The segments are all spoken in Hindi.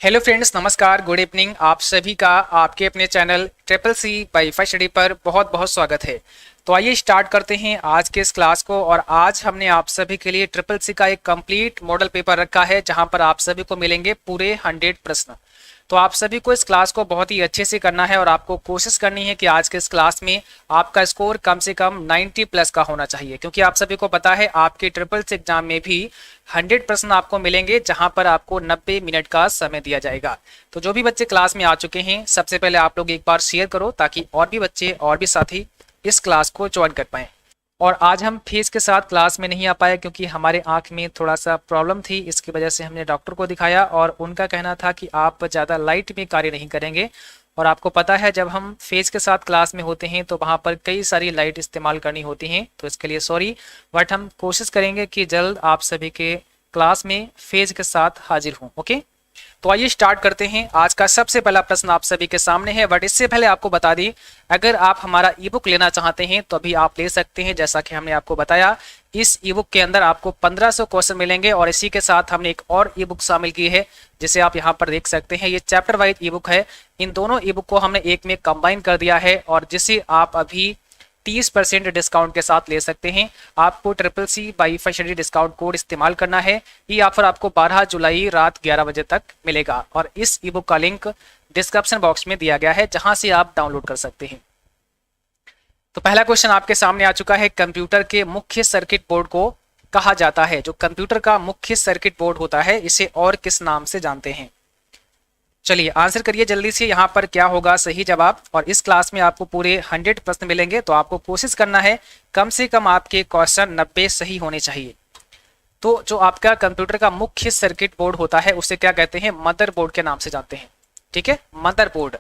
हेलो फ्रेंड्स, नमस्कार, गुड इवनिंग। आप सभी का आपके अपने channel triple C wifi study पर बहुत बहुत स्वागत है। तो आइए स्टार्ट करते हैं आज के इस क्लास को। और आज हमने आप सभी के लिए ट्रिपल सी का एक कंप्लीट मॉडल पेपर रखा है जहां पर आप सभी को मिलेंगे पूरे 100 प्रश्न। तो आप सभी को इस क्लास को बहुत ही अच्छे से करना है और आपको कोशिश करनी है कि आज के इस क्लास में आपका स्कोर कम से कम 90 प्लस का होना चाहिए, क्योंकि आप सभी को पता है आपके ट्रिपल सी एग्जाम में भी 100 प्रश्न आपको मिलेंगे जहां पर आपको 90 मिनट का समय दिया जाएगा। तो जो भी बच्चे क्लास में आ चुके हैं, सबसे पहले आप लोग एक बार शेयर करो ताकि और भी बच्चे और भी साथी इस क्लास को ज्वाइन कर पाएं। और आज हम फीस के साथ क्लास में नहीं आ पाए क्योंकि हमारे आंख में थोड़ा सा प्रॉब्लम थी, इसकी वजह से हमने डॉक्टर को दिखाया और उनका कहना था कि आप ज़्यादा लाइट में कार्य नहीं करेंगे। और आपको पता है जब हम फेज के साथ क्लास में होते हैं तो वहाँ पर कई सारी लाइट इस्तेमाल करनी होती हैं, तो इसके लिए सॉरी, बट हम कोशिश करेंगे कि जल्द आप सभी के क्लास में फेज के साथ हाजिर हूँ। ओके, तो आइए स्टार्ट करते हैं। आज का सबसे पहला प्रश्न आप सभी के सामने है, बट इससे पहले आपको बता दी, अगर आप हमारा ई बुक लेना चाहते हैं तो अभी आप ले सकते हैं। जैसा कि हमने आपको बताया, इस ई बुक के अंदर आपको 1500 क्वेश्चन मिलेंगे और इसी के साथ हमने एक और ई बुक शामिल की है जिसे आप यहाँ पर देख सकते हैं। ये चैप्टर वाइज ई बुक है। इन दोनों ई बुक को हमने एक में कंबाइन कर दिया है और जिसे आप अभी 30% डिस्काउंट के साथ ले सकते हैं। आपको triple C wifi study discount code इस्तेमाल करना है। ये ऑफर आपको 12 जुलाई रात 11 बजे तक मिलेगा और इस ई बुक का लिंक डिस्क्रिप्शन बॉक्स में दिया गया है जहां से आप डाउनलोड कर सकते हैं। तो पहला क्वेश्चन आपके सामने आ चुका है। कंप्यूटर के मुख्य सर्किट बोर्ड को कहा जाता है। जो कंप्यूटर का मुख्य सर्किट बोर्ड होता है इसे और किस नाम से जानते हैं? चलिए आंसर करिए जल्दी से। यहाँ पर क्या होगा सही जवाब? और इस क्लास में आपको पूरे 100 प्रश्न मिलेंगे, तो आपको कोशिश करना है कम से कम आपके क्वेश्चन 90 सही होने चाहिए। तो जो आपका कंप्यूटर का मुख्य सर्किट बोर्ड होता है उसे क्या कहते हैं? मदरबोर्ड के नाम से जानते हैं। ठीक है, मदरबोर्ड।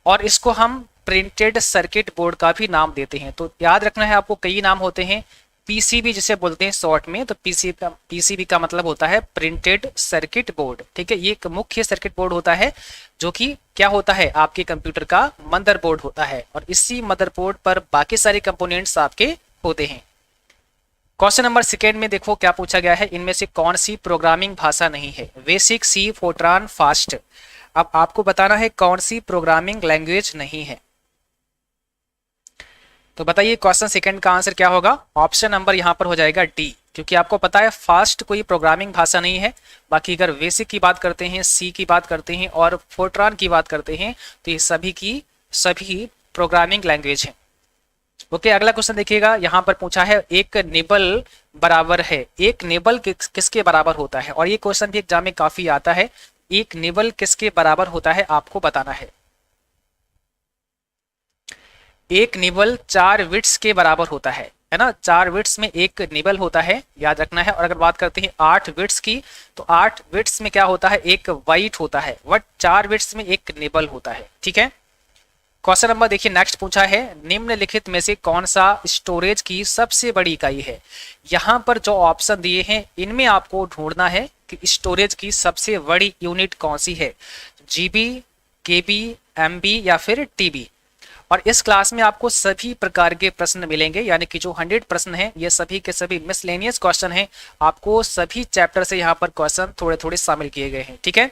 और इसको हम प्रिंटेड सर्किट बोर्ड का भी नाम देते हैं। तो याद रखना है आपको, कई नाम होते हैं। पीसीबी जिसे बोलते हैं शॉर्ट में, तो पीसीबी का मतलब होता है प्रिंटेड सर्किट बोर्ड। ठीक है, ये एक मुख्य सर्किट बोर्ड होता है जो कि क्या होता है? आपके कंप्यूटर का मदरबोर्ड होता है और इसी मदरबोर्ड पर बाकी सारे कंपोनेंट्स आपके होते हैं। क्वेश्चन नंबर सेकेंड में देखो क्या पूछा गया है। इनमें से कौन सी प्रोग्रामिंग भाषा नहीं है? बेसिक, सी, फोर्ट्रान, फास्ट। अब आपको बताना है कौन सी प्रोग्रामिंग लैंग्वेज नहीं है। तो बताइए क्वेश्चन सेकंड का आंसर क्या होगा? ऑप्शन नंबर यहाँ पर हो जाएगा डी, क्योंकि आपको पता है फास्ट कोई प्रोग्रामिंग भाषा नहीं है। बाकी अगर बेसिक की बात करते हैं, सी की बात करते हैं और फोर्ट्रान की बात करते हैं तो ये सभी की सभी प्रोग्रामिंग लैंग्वेज है। ओके, अगला क्वेश्चन देखिएगा। यहाँ पर पूछा है एक निबल बराबर है। एक निबल किसके बराबर होता है? और ये क्वेश्चन भी एग्जाम में काफी आता है। एक निबल किसके बराबर होता है आपको बताना है। एक निबल 4 बिट्स के बराबर होता है ना? 4 बिट्स में एक निबल होता है, याद रखना है। और अगर बात करते हैं 8 बिट्स की, तो 8 बिट्स में क्या होता है? एक बाइट होता है। बट 4 बिट्स में एक निबल होता है। ठीक है, क्वेश्चन नंबर देखिए नेक्स्ट पूछा है। निम्नलिखित में से कौन सा स्टोरेज की सबसे बड़ी इकाई है? यहाँ पर जो ऑप्शन दिए हैं इनमें आपको ढूंढना है कि स्टोरेज की सबसे बड़ी यूनिट कौन सी है। जीबी, केबी, एमबी या फिर टीबी। और इस क्लास में आपको सभी प्रकार के प्रश्न मिलेंगे, यानी कि जो 100 प्रश्न हैं ये सभी के सभी मिसलेनियस क्वेश्चन हैं। आपको सभी चैप्टर से यहाँ पर क्वेश्चन थोड़े थोड़े शामिल किए गए हैं। ठीक है,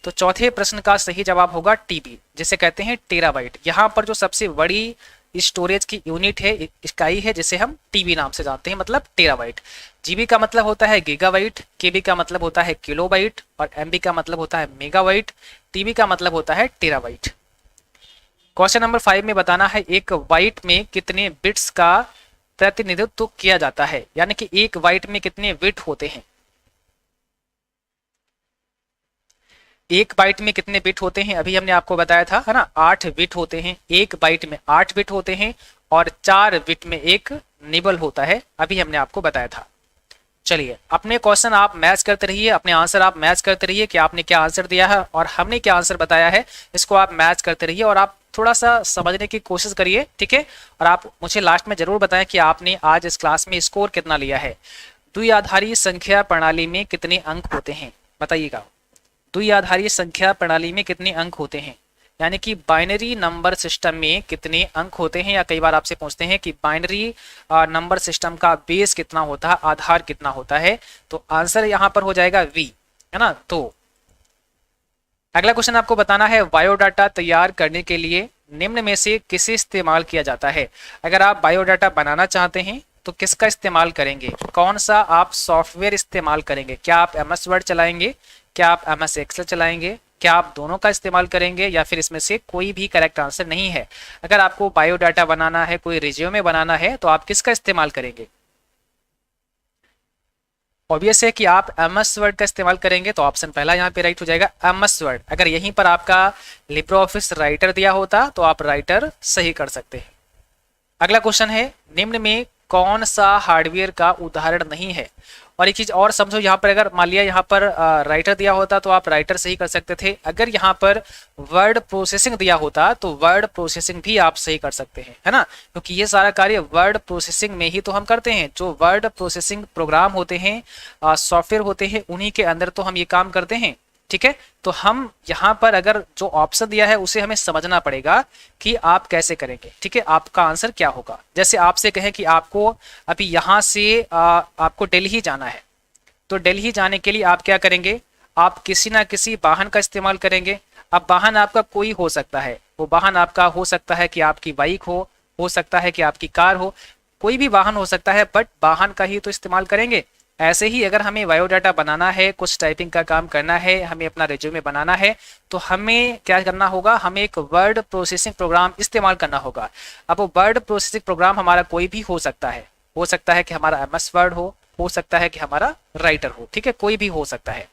तो चौथे प्रश्न का सही जवाब होगा टीबी, जिसे कहते हैं टेराबाइट। यहाँ पर जो सबसे बड़ी स्टोरेज की यूनिट है, इकाई है, जिसे हम टीबी नाम से जानते हैं, मतलब टेराबाइट। जीबी का मतलब होता है गीगाबाइट, केबी का मतलब होता है किलोबाइट और एमबी का मतलब होता है मेगाबाइट, टीबी का मतलब होता है टेराबाइट। क्वेश्चन नंबर 5 में बताना है एक बाइट में कितने बिट्स का प्रतिनिधित्व किया जाता है, यानी कि एक बाइट में कितने बिट होते हैं। एक बाइट में कितने बिट होते हैं अभी हमने आपको बताया था, है ना? 8 बिट होते हैं। एक बाइट में 8 बिट होते हैं और 4 बिट में एक निबल होता है, अभी हमने आपको बताया था। चलिए अपने क्वेश्चन आप मैच करते रहिए, अपने आंसर आप मैच करते रहिए कि आपने क्या आंसर दिया है और हमने क्या आंसर बताया है, इसको आप मैच करते रहिए और आप थोड़ा सा समझने की कोशिश करिए। ठीक है, और आप मुझे लास्ट में जरूर बताएं कि आपने आज इस क्लास में स्कोर कितना लिया है। द्विआधारी संख्या प्रणाली में कितने अंक होते हैं बताइएगा। द्विआधारी संख्या प्रणाली में कितने अंक होते हैं, यानी कि बाइनरी नंबर सिस्टम में कितने अंक होते हैं। या कई बार आपसे पूछते हैं कि बाइनरी नंबर सिस्टम का बेस कितना होता है, आधार कितना होता है, तो आंसर यहाँ पर हो जाएगा वी, है ना? तो अगला क्वेश्चन आपको बताना है बायोडाटा तैयार करने के लिए निम्न में से किसे इस्तेमाल किया जाता है। अगर आप बायोडाटा बनाना चाहते हैं तो किसका इस्तेमाल करेंगे, कौन सा आप सॉफ्टवेयर इस्तेमाल करेंगे, क्या आप MS वर्ड चलाएंगे, क्या आप MS एक्सेल चलाएंगे, क्या आप दोनों का इस्तेमाल करेंगे, या फिर इसमें से कोई भी करेक्ट आंसर नहीं है। अगर आपको बायोडाटा बनाना है, कोई रिज्यूमे बनाना है, तो आप किसका इस्तेमाल करेंगे। ऑब्वियस है कि आप MS वर्ड का इस्तेमाल करेंगे, तो ऑप्शन पहला यहाँ पे राइट हो जाएगा MS वर्ड। अगर यहीं पर आपका लिब्रे ऑफिस राइटर दिया होता तो आप राइटर सही कर सकते हैं। अगला क्वेश्चन है निम्न में कौन सा हार्डवेयर का उदाहरण नहीं है। और एक चीज और समझो, यहाँ पर अगर मान लिया यहाँ पर राइटर दिया होता तो आप राइटर सही कर सकते थे। अगर यहाँ पर वर्ड प्रोसेसिंग दिया होता तो वर्ड प्रोसेसिंग भी आप सही कर सकते हैं, है ना, क्योंकि ये सारा कार्य वर्ड प्रोसेसिंग में ही तो हम करते हैं। जो वर्ड प्रोसेसिंग प्रोग्राम होते हैं, सॉफ्टवेयर होते हैं, उन्हीं के अंदर तो हम ये काम करते हैं। ठीक है, तो हम यहाँ पर अगर जो ऑप्शन दिया है उसे हमें समझना पड़ेगा कि आप कैसे करेंगे। ठीक है, आपका आंसर क्या होगा। जैसे आपसे कहें कि आपको अभी यहाँ से आपको दिल्ली जाना है, तो दिल्ली जाने के लिए आप क्या करेंगे, आप किसी ना किसी वाहन का इस्तेमाल करेंगे। अब वाहन आपका कोई हो सकता है, वो वाहन आपका हो सकता है कि आपकी बाइक हो सकता है कि आपकी कार हो, कोई भी वाहन हो सकता है, बट वाहन का ही तो इस्तेमाल करेंगे। ऐसे ही अगर हमें बायोडाटा बनाना है, कुछ टाइपिंग का काम करना है, हमें अपना रिज्यूमे बनाना है, तो हमें क्या करना होगा, हमें एक वर्ड प्रोसेसिंग प्रोग्राम इस्तेमाल करना होगा। अब वो वर्ड प्रोसेसिंग प्रोग्राम हमारा कोई भी हो सकता है कि हमारा MS वर्ड हो सकता है कि हमारा राइटर हो। ठीक है, कोई भी हो सकता है।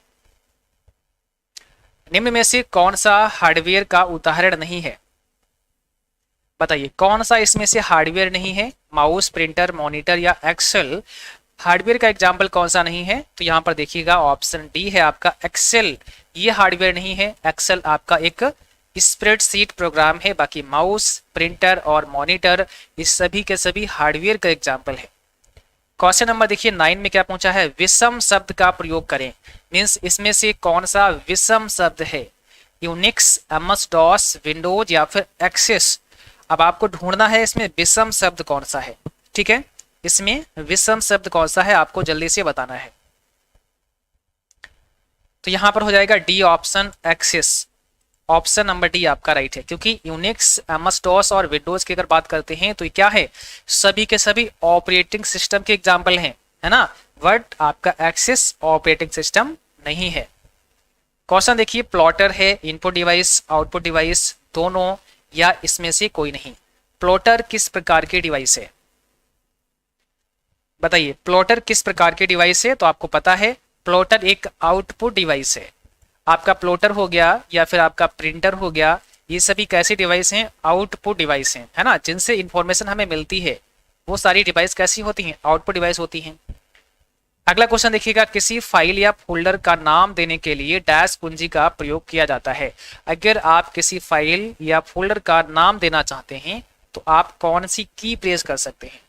निम्न में से कौन सा हार्डवेयर का उदाहरण नहीं है, बताइए कौन सा इसमें से हार्डवेयर नहीं है। माउस, प्रिंटर, मॉनिटर या एक्सेल, हार्डवेयर का एग्जाम्पल कौन सा नहीं है, तो यहाँ पर देखिएगा ऑप्शन डी है आपका एक्सेल। ये हार्डवेयर नहीं है। एक्सेल आपका एक स्प्रेडशीट प्रोग्राम है। बाकी माउस, प्रिंटर और मॉनिटर इस सभी के सभी हार्डवेयर का एग्जाम्पल है। क्वेश्चन नंबर देखिए 9 में क्या पूछा है, विषम शब्द का प्रयोग करें। मीन्स इसमें से कौन सा विषम शब्द है, यूनिक्स, MS DOS, विंडोज या फिर एक्सेस। अब आपको ढूंढना है इसमें विषम शब्द कौन सा है। ठीक है, इसमें विषम शब्द कौन सा है आपको जल्दी से बताना है। तो यहां पर हो जाएगा D option, access. Option number D आपका राइट है, क्योंकि यूनिक्स, MS DOS और विंडोज की अगर बात करते हैं तो ये क्या है, सभी के सभी ऑपरेटिंग सिस्टम के एग्जाम्पल हैं, है ना, बट आपका एक्सेस ऑपरेटिंग सिस्टम नहीं है। क्वेश्चन देखिए, प्लॉटर है इनपुट डिवाइस, आउटपुट डिवाइस, दोनों या इसमें से कोई नहीं। प्लॉटर किस प्रकार की डिवाइस है, बताइए प्लॉटर किस प्रकार की डिवाइस है। तो आपको पता है प्लॉटर एक आउटपुट डिवाइस है। आपका प्लॉटर हो गया या फिर आपका प्रिंटर हो गया, ये सभी कैसी डिवाइस हैं, आउटपुट डिवाइस हैं, है ना, जिनसे इंफॉर्मेशन हमें मिलती है। वो सारी डिवाइस कैसी होती हैं, आउटपुट डिवाइस होती हैं। अगला क्वेश्चन देखिएगा, किसी फाइल या फोल्डर का नाम देने के लिए डैश कुंजी का प्रयोग किया जाता है। अगर आप किसी फाइल या फोल्डर का नाम देना चाहते हैं तो आप कौन सी की प्रेस कर सकते हैं।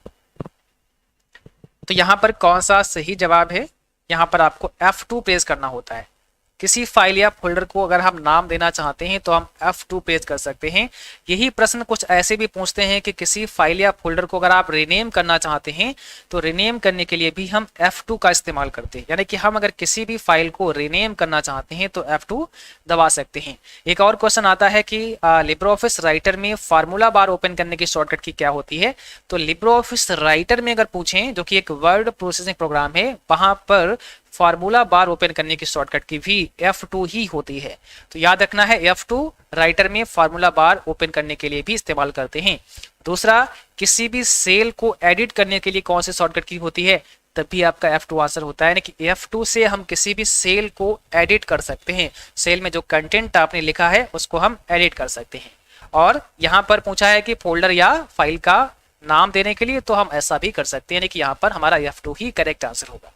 तो यहाँ पर कौन सा सही जवाब है, यहाँ पर आपको F2 प्रेस करना होता है। किसी फाइल या फोल्डर को अगर हम नाम देना चाहते हैं तो हम F2 प्रेस कर सकते हैं। यही प्रश्न कुछ ऐसे भी पूछते हैं कि किसी फाइल या फोल्डर को अगर आप रीनेम करना चाहते हैं तो रीनेम करने के लिए भी हम F2 का इस्तेमाल करते हैं। यानी कि हम अगर किसी भी फाइल को रीनेम करना चाहते हैं तो F2 दबा सकते हैं। एक और क्वेश्चन आता है कि लिब्रे ऑफिस राइटर में फार्मूला बार ओपन करने की शॉर्टकट की क्या होती है। तो लिब्रे ऑफिस राइटर में अगर पूछें, जो कि एक वर्ड प्रोसेसिंग प्रोग्राम है, वहां पर फार्मूला बार ओपन करने की शॉर्टकट की भी F2 ही होती है। तो याद रखना है F2 राइटर में फार्मूला बार ओपन करने के लिए भी इस्तेमाल करते हैं। दूसरा, किसी भी सेल को एडिट करने के लिए कौन सी शॉर्टकट की होती है, तब भी आपका F2 आंसर होता है। यानी कि F2 से हम किसी भी सेल को एडिट कर सकते हैं। सेल में जो कंटेंट आपने लिखा है उसको हम एडिट कर सकते हैं। और यहाँ पर पूछा है कि फोल्डर या फाइल का नाम देने के लिए, तो हम ऐसा भी कर सकते हैं। यानी कि यहाँ पर हमारा F2 ही करेक्ट आंसर होगा।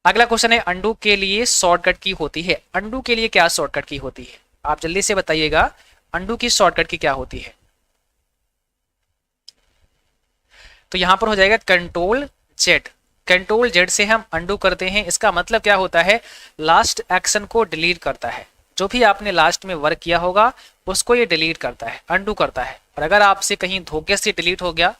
अगला क्वेश्चन है, अंडू के लिए शॉर्टकट की होती है। अंडू के लिए क्या शॉर्टकट की होती है, आप जल्दी से बताइएगा, अंडू की शॉर्टकट की क्या होती है। तो यहां पर हो जाएगा कंट्रोल जेड। कंट्रोल जेड से हम अंडू करते हैं। इसका मतलब क्या होता है, लास्ट एक्शन को डिलीट करता है। जो भी आपने लास्ट में वर्क किया होगा उसको ये डिलीट करता है, अंडू करता है। और अगर आपसे कहीं धोखे से डिलीट हो गया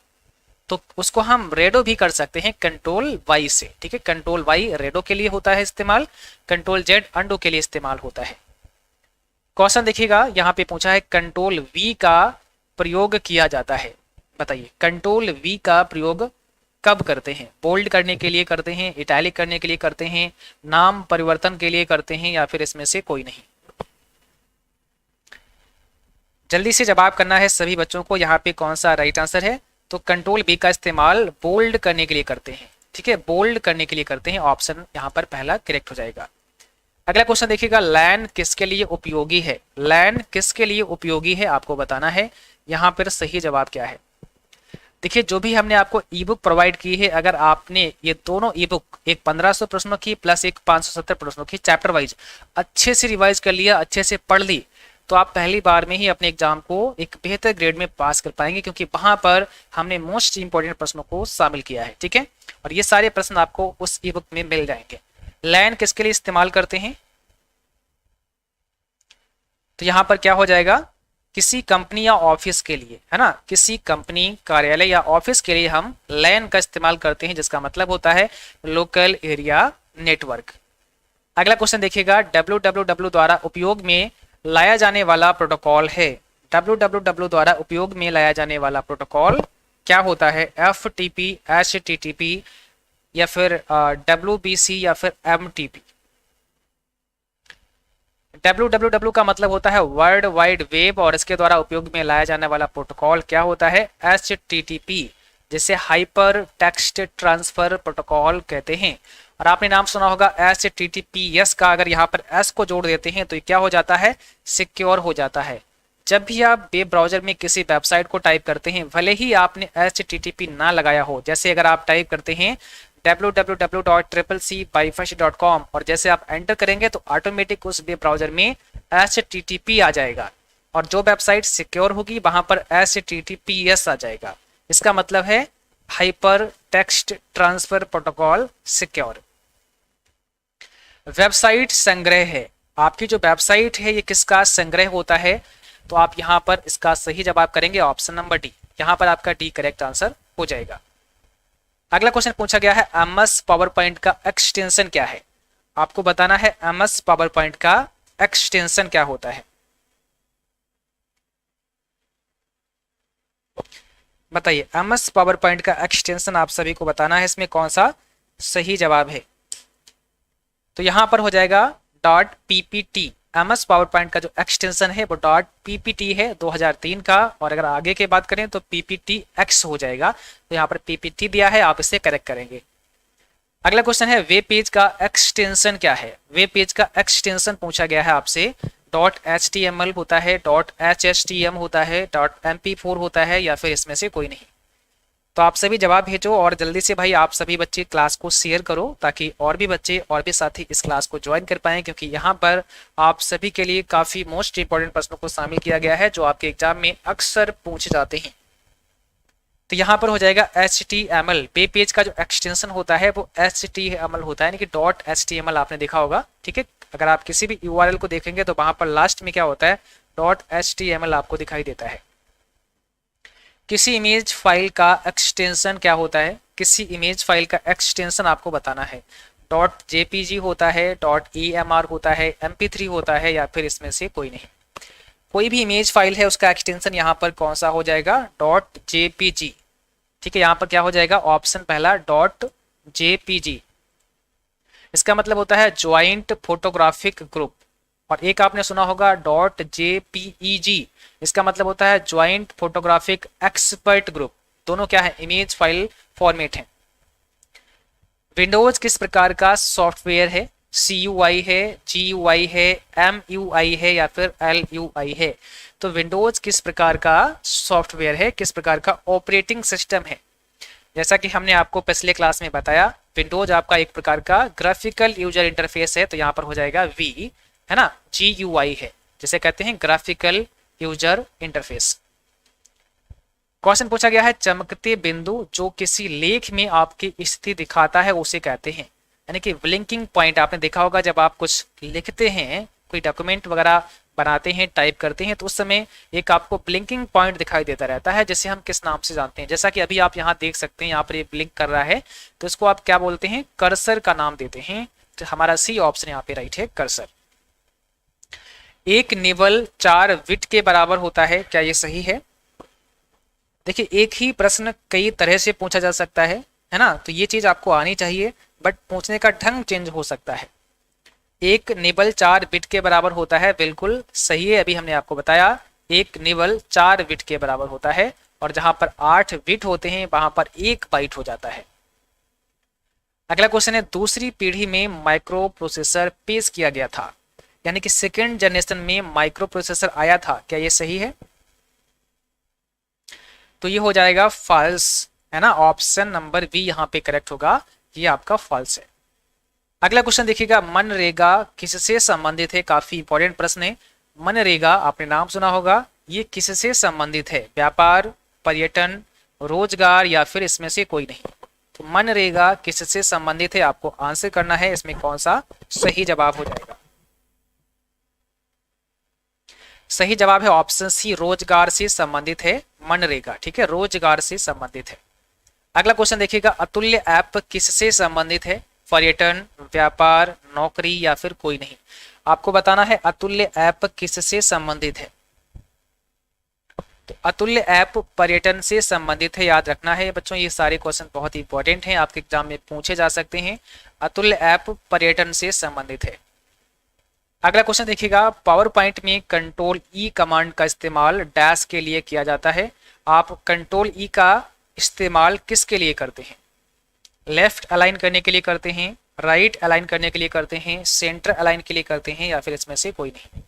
तो उसको हम रेडो भी कर सकते हैं कंट्रोल वाई से। ठीक है, कंट्रोल वाई रेडो के लिए होता है इस्तेमाल, कंट्रोल जेड अंडू के लिए इस्तेमाल होता है। क्वेश्चन देखिएगा, यहाँ पे पूछा है कंट्रोल वी का प्रयोग किया जाता है। बताइए कंट्रोल वी का प्रयोग कब करते हैं? बोल्ड करने के लिए करते हैं, इटैलिक करने के लिए करते हैं, नाम परिवर्तन के लिए करते हैं, या फिर इसमें से कोई नहीं? जल्दी से जवाब करना है सभी बच्चों को। यहाँ पे कौन सा राइट आंसर है? तो कंट्रोल बी का इस्तेमाल बोल्ड करने के लिए करते हैं। ठीक है, बोल्ड करने के लिए करते हैं। ऑप्शन यहाँ पर पहला करेक्ट हो जाएगा। अगला क्वेश्चन देखिएगा, लैन किसके लिए उपयोगी है? लैन किसके लिए उपयोगी है आपको बताना है। यहाँ पर सही जवाब क्या है? देखिए जो भी हमने आपको ई बुक प्रोवाइड की है, अगर आपने ये दोनों ई बुक, एक 1500 प्रश्नों की प्लस एक 570 प्रश्नों की चैप्टर वाइज अच्छे से रिवाइज कर लिया, अच्छे से पढ़ ली, तो आप पहली बार में ही अपने एग्जाम को एक बेहतर ग्रेड में पास कर पाएंगे, क्योंकि वहां पर हमने मोस्ट इंपोर्टेंट प्रश्नों को शामिल किया है। ठीक है, और ये सारे प्रश्न आपको उस ई बुक में मिल जाएंगे। लैन किसके लिए इस्तेमाल करते हैं? तो यहां पर क्या हो जाएगा, किसी कंपनी या ऑफिस के लिए, है ना, किसी कंपनी, कार्यालय या ऑफिस के लिए हम लैन का इस्तेमाल करते हैं, जिसका मतलब होता है लोकल एरिया नेटवर्क। अगला क्वेश्चन देखिएगा, www द्वारा उपयोग में लाया जाने वाला प्रोटोकॉल है। www द्वारा उपयोग में लाया जाने वाला प्रोटोकॉल क्या होता है? FTP, HTTP, या फिर WBC, या फिर MTP? www का मतलब होता है वर्ल्ड वाइड वेब, और इसके द्वारा उपयोग में लाया जाने वाला प्रोटोकॉल क्या होता है? HTTP, जिसे हाइपर टेक्स्ट ट्रांसफर प्रोटोकॉल कहते हैं। और आपने नाम सुना होगा HTTPS का, अगर यहाँ पर S को जोड़ देते हैं तो ये क्या हो जाता है? सिक्योर हो जाता है। जब भी आप वेब ब्राउजर में किसी वेबसाइट को टाइप करते हैं, भले ही आपने HTTP ना लगाया हो, जैसे अगर आप टाइप करते हैं www.cccbyfirst.com और जैसे आप एंटर करेंगे तो ऑटोमेटिक उस वेब ब्राउजर में HTTP आ जाएगा, और जो वेबसाइट सिक्योर होगी वहां पर HTTPS आ जाएगा। इसका मतलब है hyper text transfer protocol secure. Website संग्रह है, आपकी जो वेबसाइट है ये किसका संग्रह होता है? तो आप यहां पर इसका सही जवाब करेंगे ऑप्शन नंबर डी। यहां पर आपका डी करेक्ट आंसर हो जाएगा। अगला क्वेश्चन पूछा गया है, MS पावर पॉइंट का एक्सटेंशन क्या है? आपको बताना है MS पावर पॉइंट का एक्सटेंशन क्या होता है। बताइए MS पावर पॉइंट का एक्सटेंशन आप सभी को बताना है, इसमें कौन सा सही जवाब है? तो यहां पर हो जाएगा .ppt। MS पावर पॉइंट का जो एक्सटेंशन है वो .ppt है 2003 का, और अगर आगे की बात करें तो PPTX हो जाएगा। तो यहाँ पर PPT दिया है, आप इसे करेक्ट करेंगे। अगला क्वेश्चन है, वेब पेज का एक्सटेंशन क्या है? वेब पेज का एक्सटेंशन पूछा गया है आपसे। .html होता है, .hstm होता है, .mp4 होता है, या फिर इसमें से कोई नहीं? तो आप सभी जवाब भेजो, और जल्दी से भाई आप सभी बच्चे क्लास को शेयर करो, ताकि और भी बच्चे और भी साथी इस क्लास को ज्वाइन कर पाएं, क्योंकि यहाँ पर आप सभी के लिए काफ़ी मोस्ट इंपॉर्टेंट प्रश्नों को शामिल किया गया है जो आपके एग्जाम में अक्सर पूछे जाते हैं। तो यहाँ पर हो जाएगा HTML। वेब पेज का जो एक्सटेंशन होता है वो HTML होता है, यानी कि .html आपने देखा होगा। ठीक है, अगर आप किसी भी URL को देखेंगे तो वहां पर लास्ट में क्या होता है? .html आपको दिखाई देता है। किसी इमेज फाइल का एक्सटेंशन क्या होता है? किसी इमेज फाइल का एक्सटेंशन आपको बताना है। .jpg होता है, .emr होता है, mp3 होता है, या फिर इसमें से कोई नहीं? कोई भी इमेज फाइल है उसका एक्सटेंशन यहाँ पर कौन सा हो जाएगा? .jpg। ठीक है, यहाँ पर क्या हो जाएगा? ऑप्शन पहला .jpg। इसका मतलब होता है ज्वाइंट फोटोग्राफिक ग्रुप। और एक आपने सुना होगा .jpeg, इसका मतलब होता है ज्वाइंट फोटोग्राफिक एक्सपर्ट ग्रुप। दोनों क्या है? इमेज फाइल फॉर्मेट है। विंडोज किस प्रकार का सॉफ्टवेयर है? CUI है, GUI है, MUI है, या फिर LUI है? तो विंडोज किस प्रकार का सॉफ्टवेयर है, किस प्रकार का ऑपरेटिंग सिस्टम है? जैसा कि हमने आपको पिछले क्लास में बताया, विंडोज आपका एक प्रकार का ग्राफिकल यूजर इंटरफेस है, तो यहाँ पर हो जाएगा V, है ना। GUI है, जिसे कहते हैं ग्राफिकल यूजर इंटरफेस। क्वेश्चन पूछा गया है, चमकते बिंदु जो किसी लेख में आपकी स्थिति दिखाता है उसे कहते हैं, यानी कि ब्लिंकिंग पॉइंट। आपने देखा होगा जब आप कुछ लिखते हैं, कोई डॉक्यूमेंट वगैरह बनाते हैं, टाइप करते हैं, तो उस समय एक आपको ब्लिंकिंग पॉइंट दिखाई देता रहता है, जिसे हम किस नाम से जानते हैं? जैसा कि अभी आप यहाँ देख सकते हैं, यहाँ पर ये ब्लिंक कर रहा है, तो इसको आप क्या बोलते हैं? कर्सर का नाम देते हैं। तो हमारा सी ऑप्शन यहाँ पे राइट है, कर्सर। एक निबल 4 विट के बराबर होता है, क्या ये सही है? देखिए, एक ही प्रश्न कई तरह से पूछा जा सकता है ना, तो ये चीज आपको आनी चाहिए, बट पूछने का ढंग चेंज हो सकता है। एक निबल 4 बिट के बराबर होता है, बिल्कुल सही है, अभी हमने आपको बताया एक निबल 4 बिट के बराबर होता है, और जहां पर 8 बिट होते हैं वहां पर 1 बाइट हो जाता है। अगला क्वेश्चन है, दूसरी पीढ़ी में माइक्रो प्रोसेसर पेश किया गया था, यानी कि सेकेंड जनरेशन में माइक्रो प्रोसेसर आया था, क्या ये सही है? तो ये हो जाएगा फॉल्स, है ना, ऑप्शन नंबर बी यहाँ पे करेक्ट होगा, ये आपका फॉल्स है। अगला क्वेश्चन देखिएगा, मनरेगा किससे संबंधित है? काफी इंपॉर्टेंट प्रश्न है। मनरेगा आपने नाम सुना होगा, ये किससे संबंधित है? व्यापार, पर्यटन, रोजगार या फिर इसमें से कोई नहीं? तो मनरेगा किससे संबंधित है, आपको आंसर करना है, इसमें कौन सा सही जवाब हो जाएगा? सही जवाब है ऑप्शन सी, रोजगार से संबंधित है मनरेगा। ठीक है, रोजगार से संबंधित है। अगला क्वेश्चन देखिएगा, अतुल्य ऐप किससे संबंधित है? पर्यटन, व्यापार, नौकरी या फिर कोई नहीं? आपको बताना है अतुल्य ऐप किससे संबंधित है। तो अतुल्य ऐप पर्यटन से संबंधित है, याद रखना है बच्चों, ये सारे क्वेश्चन बहुत इंपॉर्टेंट हैं, आपके एग्जाम में पूछे जा सकते हैं। अतुल्य ऐप पर्यटन से संबंधित है। अगला क्वेश्चन देखिएगा, पावर पॉइंट में कंट्रोल ई कमांड का इस्तेमाल डैश के लिए किया जाता है। आप कंट्रोल ई का इस्तेमाल किसके लिए करते हैं? लेफ्ट अलाइन करने के लिए करते हैं, राइट अलाइन करने के लिए करते हैं, सेंटर अलाइन के लिए करते हैं, या फिर इसमें से कोई नहीं?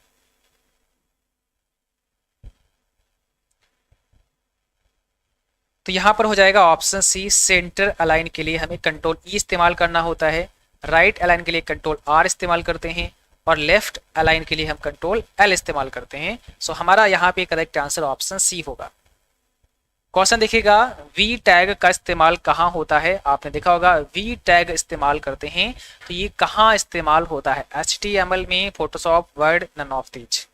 तो यहां पर हो जाएगा ऑप्शन सी, सेंटर अलाइन के लिए हमें कंट्रोल ई इस्तेमाल करना होता है, राइट अलाइन के लिए कंट्रोल आर इस्तेमाल करते हैं, और लेफ्ट अलाइन के लिए हम कंट्रोल एल इस्तेमाल करते हैं। सो हमारा यहाँ पे करेक्ट आंसर ऑप्शन सी होगा। क्वेश्चन देखिएगा, वी टैग का इस्तेमाल कहाँ होता है? आपने देखा होगा वी टैग इस्तेमाल करते हैं, तो ये कहाँ इस्तेमाल होता है? HTML में, Photoshop, Word, none of these?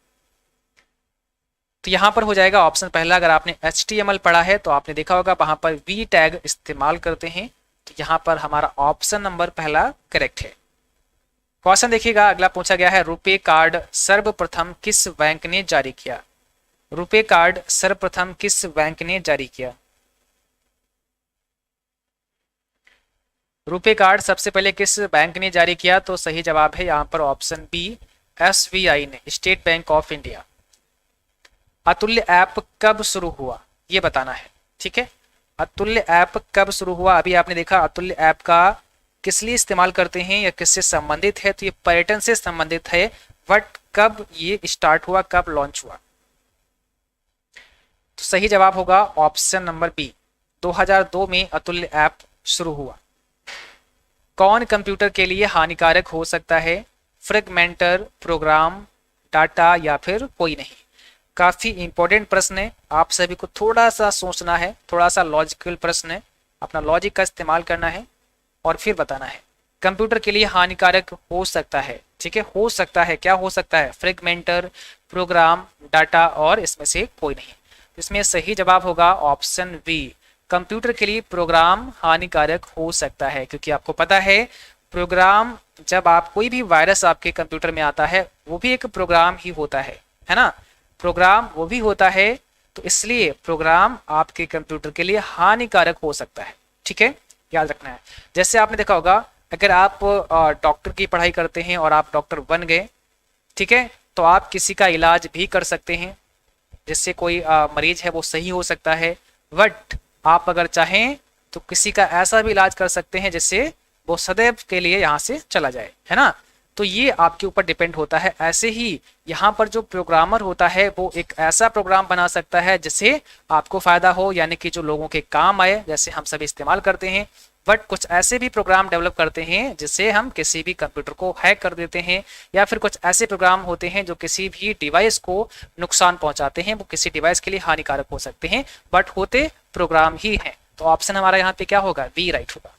तो यहाँ पर हो जाएगा ऑप्शन पहला। अगर आपने HTML पढ़ा है तो आपने देखा होगा वहां पर वी टैग इस्तेमाल करते हैं, तो यहाँ पर हमारा ऑप्शन नंबर पहला करेक्ट है। क्वेश्चन देखिएगा, अगला पूछा गया है, रुपे कार्ड सर्वप्रथम किस बैंक ने जारी किया? रुपे कार्ड सर्वप्रथम किस बैंक ने जारी किया? रुपे कार्ड सबसे पहले किस बैंक ने जारी किया? तो सही जवाब है यहाँ पर ऑप्शन बी, SBI ने, स्टेट बैंक ऑफ इंडिया। अतुल्य ऐप कब शुरू हुआ, ये बताना है। ठीक है, अतुल्य ऐप कब शुरू हुआ? अभी आपने देखा अतुल्य ऐप का किस लिए इस्तेमाल करते हैं या किससे संबंधित है, तो ये पर्यटन से संबंधित है, बट कब ये स्टार्ट हुआ, कब लॉन्च हुआ? तो सही जवाब होगा ऑप्शन नंबर बी, 2002 में अतुल्य ऐप शुरू हुआ। कौन कंप्यूटर के लिए हानिकारक हो सकता है? फ्रेगमेंटर, प्रोग्राम, डाटा या फिर कोई नहीं? काफी इंपॉर्टेंट प्रश्न है, आप सभी को थोड़ा सा सोचना है, थोड़ा सा लॉजिकल प्रश्न है, अपना लॉजिक का इस्तेमाल करना है और फिर बताना है। कंप्यूटर के लिए हानिकारक हो सकता है, ठीक है, हो सकता है, क्या हो सकता है? फ्रेगमेंटर, प्रोग्राम, डाटा और इसमें से कोई नहीं? इसमें सही जवाब होगा ऑप्शन बी, कंप्यूटर के लिए प्रोग्राम हानिकारक हो सकता है, क्योंकि आपको पता है प्रोग्राम, जब आप कोई भी वायरस आपके कंप्यूटर में आता है वो भी एक प्रोग्राम ही होता है ना, प्रोग्राम वो भी होता है, तो इसलिए प्रोग्राम आपके कंप्यूटर के लिए हानिकारक हो सकता है। ठीक है, याद रखना है। जैसे आपने देखा होगा, अगर आप डॉक्टर की पढ़ाई करते हैं और आप डॉक्टर बन गए, ठीक है, तो आप किसी का इलाज भी कर सकते हैं, जिससे कोई मरीज है वो सही हो सकता है, बट आप अगर चाहें तो किसी का ऐसा भी इलाज कर सकते हैं जिससे वो सदैव के लिए यहाँ से चला जाए, है ना। तो ये आपके ऊपर डिपेंड होता है। ऐसे ही यहाँ पर जो प्रोग्रामर होता है वो एक ऐसा प्रोग्राम बना सकता है जिससे आपको फायदा हो, यानी कि जो लोगों के काम आए, जैसे हम सभी इस्तेमाल करते हैं। बट कुछ ऐसे भी प्रोग्राम डेवलप करते हैं जिससे हम किसी भी कंप्यूटर को हैक कर देते हैं, या फिर कुछ ऐसे प्रोग्राम होते हैं जो किसी भी डिवाइस को नुकसान पहुंचाते हैं, वो किसी डिवाइस के लिए हानिकारक हो सकते हैं, बट होते प्रोग्राम ही हैं। तो ऑप्शन हमारा यहाँ पे क्या होगा? बी राइट होगा।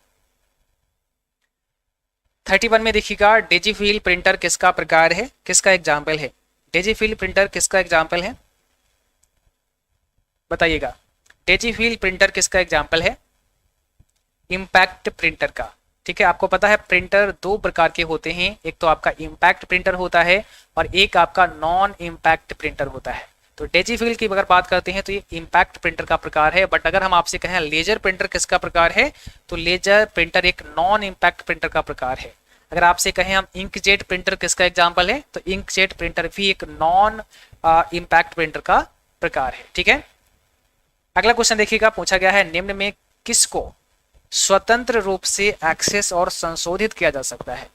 31 में देखिएगा, डिजिफिल प्रिंटर किसका प्रकार है, किसका एग्जाम्पल है? डिजिफिल प्रिंटर किसका एग्जाम्पल है, बताइएगा। डिजिफिल प्रिंटर किसका एग्जाम्पल है? इम्पैक्ट प्रिंटर का। ठीक है, आपको पता है प्रिंटर दो प्रकार के होते हैं, एक तो आपका इम्पैक्ट प्रिंटर होता है और एक आपका नॉन इम्पैक्ट प्रिंटर होता है। तो डेजीफिल की अगर बात करते हैं तो ये इम्पैक्ट प्रिंटर का प्रकार है, बट अगर हम आपसे कहें लेजर प्रिंटर किसका प्रकार है, तो लेजर प्रिंटर एक नॉन इम्पैक्ट प्रिंटर का प्रकार है। अगर आपसे कहें हम इंकजेट प्रिंटर किसका एग्जाम्पल है, तो इंकजेट प्रिंटर भी एक नॉन इम्पैक्ट प्रिंटर का प्रकार है। ठीक है, अगला क्वेश्चन देखिएगा, पूछा गया है निम्न में किसको स्वतंत्र रूप से एक्सेस और संशोधित किया जा सकता है,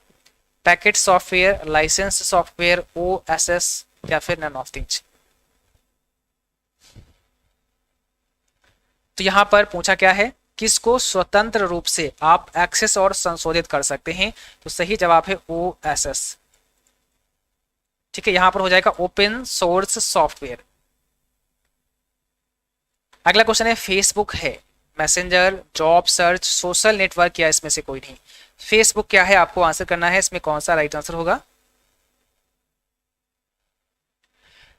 packet software, licence software, OSS या फिर नन ऑफ दीज। तो यहां पर पूछा क्या है, किसको स्वतंत्र रूप से आप एक्सेस और संशोधित कर सकते हैं, तो सही जवाब है ओएसएस। ठीक है, यहां पर हो जाएगा ओपन सोर्स सॉफ्टवेयर। अगला क्वेश्चन है फेसबुक है, messenger, job search, social network या इसमें से कोई नहीं। फेसबुक क्या है आपको आंसर करना है, इसमें कौन सा राइट आंसर होगा,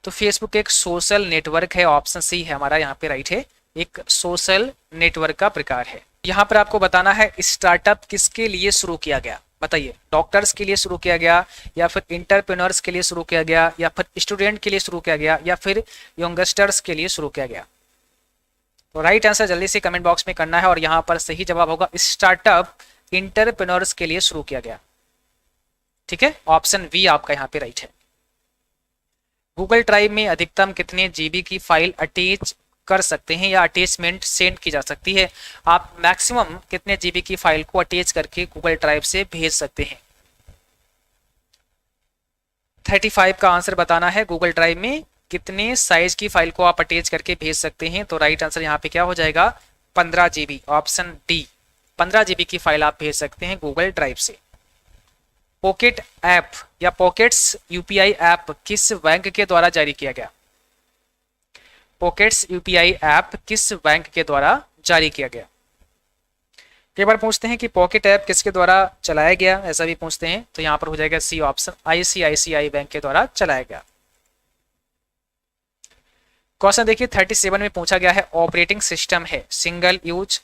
तो फेसबुक एक सोशल नेटवर्क है, ऑप्शन सी है हमारा यहाँ पे राइट है, एक सोशल नेटवर्क का प्रकार है। यहाँ पर आपको बताना है स्टार्टअप किसके लिए शुरू किया गया, बताइए, डॉक्टर्स के लिए शुरू किया गया या फिर इंटरप्रेन्योर्स के लिए शुरू किया गया या फिर स्टूडेंट के लिए शुरू किया गया या फिर यंगस्टर्स के लिए शुरू किया गया। तो राइट आंसर जल्दी से कमेंट बॉक्स में करना है और यहाँ पर सही जवाब होगा स्टार्टअप इंटरप्रेन्योर्स के लिए शुरू किया गया। ठीक है, ऑप्शन बी आपका यहाँ पे राइट है। गूगल ड्राइव में अधिकतम कितने जीबी की फाइल अटैच कर सकते हैं या अटैचमेंट सेंड की जा सकती है, आप मैक्सिमम कितने जीबी की फाइल को अटैच करके गूगल ड्राइव से भेज सकते हैं। 35 का आंसर बताना है, गूगल ड्राइव में कितने साइज की फाइल को आप अटैच करके भेज सकते हैं, तो राइट आंसर यहाँ पे क्या हो जाएगा 15 जीबी, ऑप्शन डी 15 जीबी की फाइल आप भेज सकते हैं गूगल ड्राइव से। पॉकेट ऐप या पॉकेट्स यूपीआई ऐप किस बैंक के द्वारा जारी किया गया, पॉकेट्स यूपीआई ऐप किस बैंक के द्वारा जारी किया गया। कई बार पूछते हैं कि पॉकेट ऐप किसके द्वारा चलाया गया, ऐसा भी पूछते हैं, तो यहाँ पर हो जाएगा सी ऑप्शन, आईसीआईसीआई बैंक के द्वारा चलाया गया। क्वेश्चन देखिए 37 में पूछा गया है ऑपरेटिंग सिस्टम है single use,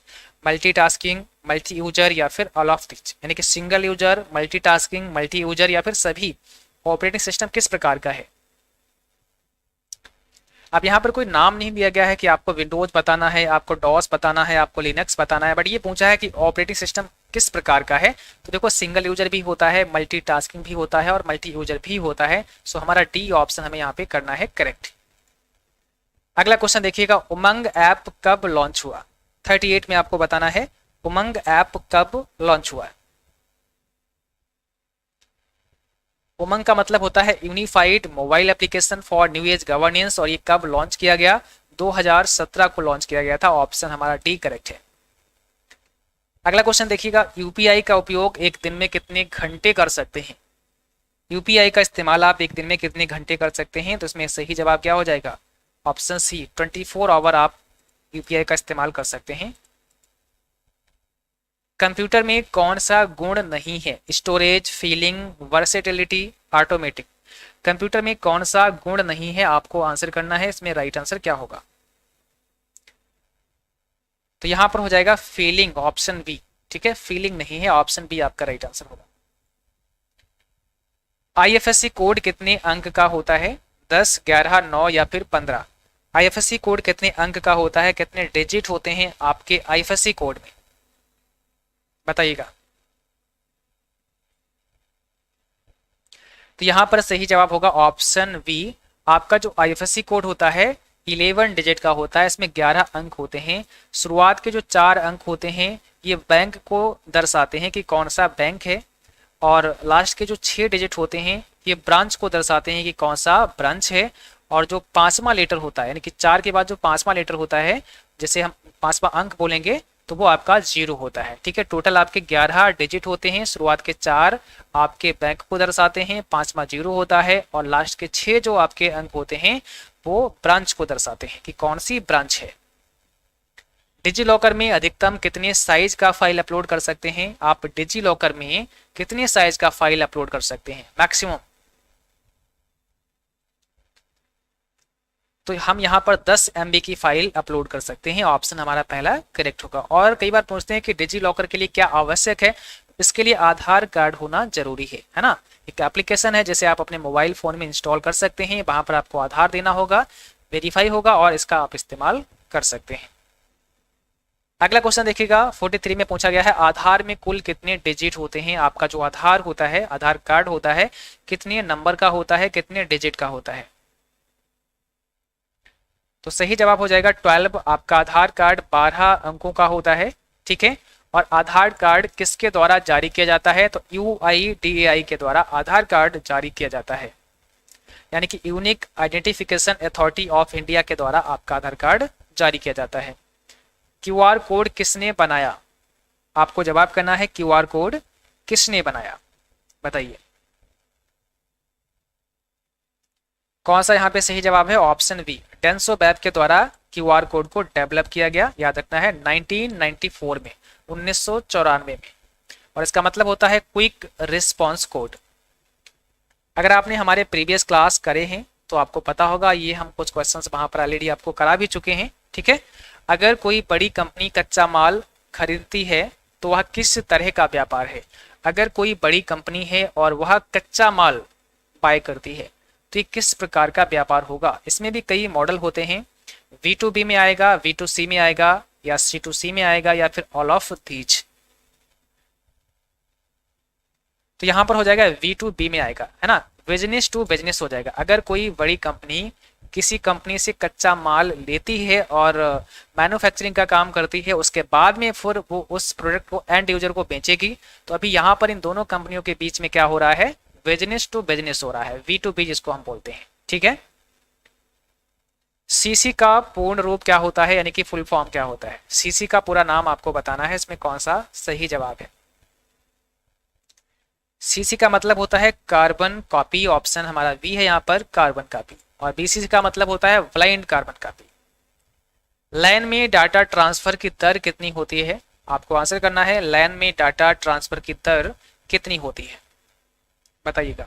multitasking, multi user या फिर ऑल ऑफ दिस, यानी कि single user, multitasking, multi user या फिर सभी, ऑपरेटिंग सिस्टम किस प्रकार का है। अब यहाँ पर कोई नाम नहीं दिया गया है कि आपको विंडोज बताना है, आपको डॉस बताना है, आपको लिनक्स बताना है, बट ये पूछा है कि ऑपरेटिंग सिस्टम किस प्रकार का है। तो देखो सिंगल यूजर भी होता है, मल्टीटास्किंग भी होता है और मल्टी यूजर भी होता है, सो हमारा डी ऑप्शन हमें यहाँ पे करना है करेक्ट। अगला क्वेश्चन देखिएगा, उमंग ऐप कब लॉन्च हुआ, 38 में आपको बताना है उमंग ऐप कब लॉन्च हुआ। उमंग का मतलब होता है unified mobile application for new age governance, और ये कब लॉन्च किया गया, 2017 को लॉन्च किया गया था, ऑप्शन हमारा डी करेक्ट है। अगला क्वेश्चन देखिएगा, यूपीआई का उपयोग एक दिन में कितने घंटे कर सकते हैं, यूपीआई का इस्तेमाल आप एक दिन में कितने घंटे कर सकते हैं, तो इसमें सही जवाब क्या हो जाएगा, ऑप्शन सी 24 आवर आप यूपीआई का इस्तेमाल कर सकते हैं। कंप्यूटर में कौन सा गुण नहीं है, storage, feeling, versatility, automatic, computer में कौन सा गुण नहीं है आपको आंसर करना है, इसमें राइट आंसर क्या होगा, तो यहां पर हो जाएगा फीलिंग, ऑप्शन बी। ठीक है, फीलिंग नहीं है, ऑप्शन बी आपका राइट आंसर होगा। आईएफएससी कोड कितने अंक का होता है, 10, 11, 9 या फिर 15। आईएफएससी कोड कितने अंक का होता है, कितने डिजिट होते हैं आपके आईएफएससी कोड में, बताइएगा। तो यहां पर सही जवाब होगा ऑप्शन बी, आपका जो आईएफएससी कोड होता है 11 डिजिट का होता है, इसमें 11 अंक होते हैं। शुरुआत के जो 4 अंक होते हैं ये बैंक को दर्शाते हैं कि कौन सा बैंक है, और लास्ट के जो 6 डिजिट होते हैं ये ब्रांच को दर्शाते हैं कि कौन सा ब्रांच है, और जो 5वां लेटर होता है यानी कि 4 के बाद जो 5वां लेटर होता है, जैसे हम 5वां अंक बोलेंगे तो वो आपका 0 होता है। ठीक है, टोटल आपके 11 डिजिट होते हैं, शुरुआत के 4 आपके बैंक को दर्शाते हैं, 5वां 0 होता है, और लास्ट के 6 जो आपके अंक होते हैं वो ब्रांच को दर्शाते हैं कि कौन सी ब्रांच है। डिजी लॉकर में अधिकतम कितने साइज का फाइल अपलोड कर सकते हैं, आप डिजी लॉकर में कितने साइज का फाइल अपलोड कर सकते हैं मैक्सिमम, तो हम यहाँ पर 10 MB की फाइल अपलोड कर सकते हैं, ऑप्शन हमारा पहला करेक्ट होगा। और कई बार पूछते हैं कि डिजी लॉकर के लिए क्या आवश्यक है, इसके लिए आधार कार्ड होना जरूरी है ना। एक एप्लीकेशन है जैसे आप अपने मोबाइल फोन में इंस्टॉल कर सकते हैं, वहां पर आपको आधार देना होगा, वेरीफाई होगा और इसका आप इस्तेमाल कर सकते हैं। अगला क्वेश्चन देखिएगा 43 में पूछा गया है आधार में कुल कितने डिजिट होते हैं। आपका जो आधार होता है, आधार कार्ड होता है, कितने नंबर का होता है, कितने डिजिट का होता है। तो सही जवाब हो जाएगा 12। आपका आधार कार्ड 12 अंकों का होता है, ठीक है। और आधार कार्ड किसके द्वारा जारी किया जाता है, तो UIDAI के द्वारा आधार कार्ड जारी किया जाता है, यानी कि unique identification authority of India के द्वारा आपका आधार कार्ड जारी किया जाता है। QR कोड किसने बनाया, आपको जवाब करना है QR कोड किसने बनाया, बताइए कौन सा यहाँ पे सही जवाब है। ऑप्शन बी, डेंसो वेब के द्वारा QR कोड को डेवलप किया गया, याद रखना है 1994 में, 1994 में, और इसका मतलब होता है क्विक रिस्पॉन्स कोड। अगर आपने हमारे प्रीवियस क्लास करे हैं तो आपको पता होगा, ये हम कुछ क्वेश्चंस वहां पर ऑलरेडी आपको करा भी चुके हैं, ठीक है। अगर कोई बड़ी कंपनी कच्चा माल खरीदती है तो वह किस तरह का व्यापार है। अगर कोई बड़ी कंपनी है और वह कच्चा माल बाय करती है तो ये किस प्रकार का व्यापार होगा। इसमें भी कई मॉडल होते हैं, V2B में आएगा, V2C में आएगा, या C2C में आएगा, या फिर ऑल ऑफ दीज। तो यहां पर हो जाएगा V2B में आएगा, है ना, बिजनेस टू बिजनेस हो जाएगा। अगर कोई बड़ी कंपनी किसी कंपनी से कच्चा माल लेती है और मैन्युफैक्चरिंग का काम करती है, उसके बाद में फिर वो उस प्रोडक्ट को एंड यूजर को बेचेगी, तो अभी यहाँ पर इन दोनों कंपनियों के बीच में क्या हो रहा है, बिजनेस टू बिजनेस हो रहा है, V2B जिसको हम बोलते हैं, ठीक है। CC का पूर्ण रूप क्या होता है, यानी कि फुल फॉर्म क्या होता है। CC का पूरा नाम आपको बताना है, इसमें कौन सा सही जवाब है। CC का मतलब होता है कार्बन कॉपी, ऑप्शन हमारा V है यहाँ पर, कार्बन कॉपी। और BCC का मतलब होता है ब्लाइंड कार्बन कॉपी। लैन में डाटा ट्रांसफर की दर कितनी होती है, आपको आंसर करना है, लैन में डाटा ट्रांसफर की दर कितनी होती है, बताइएगा।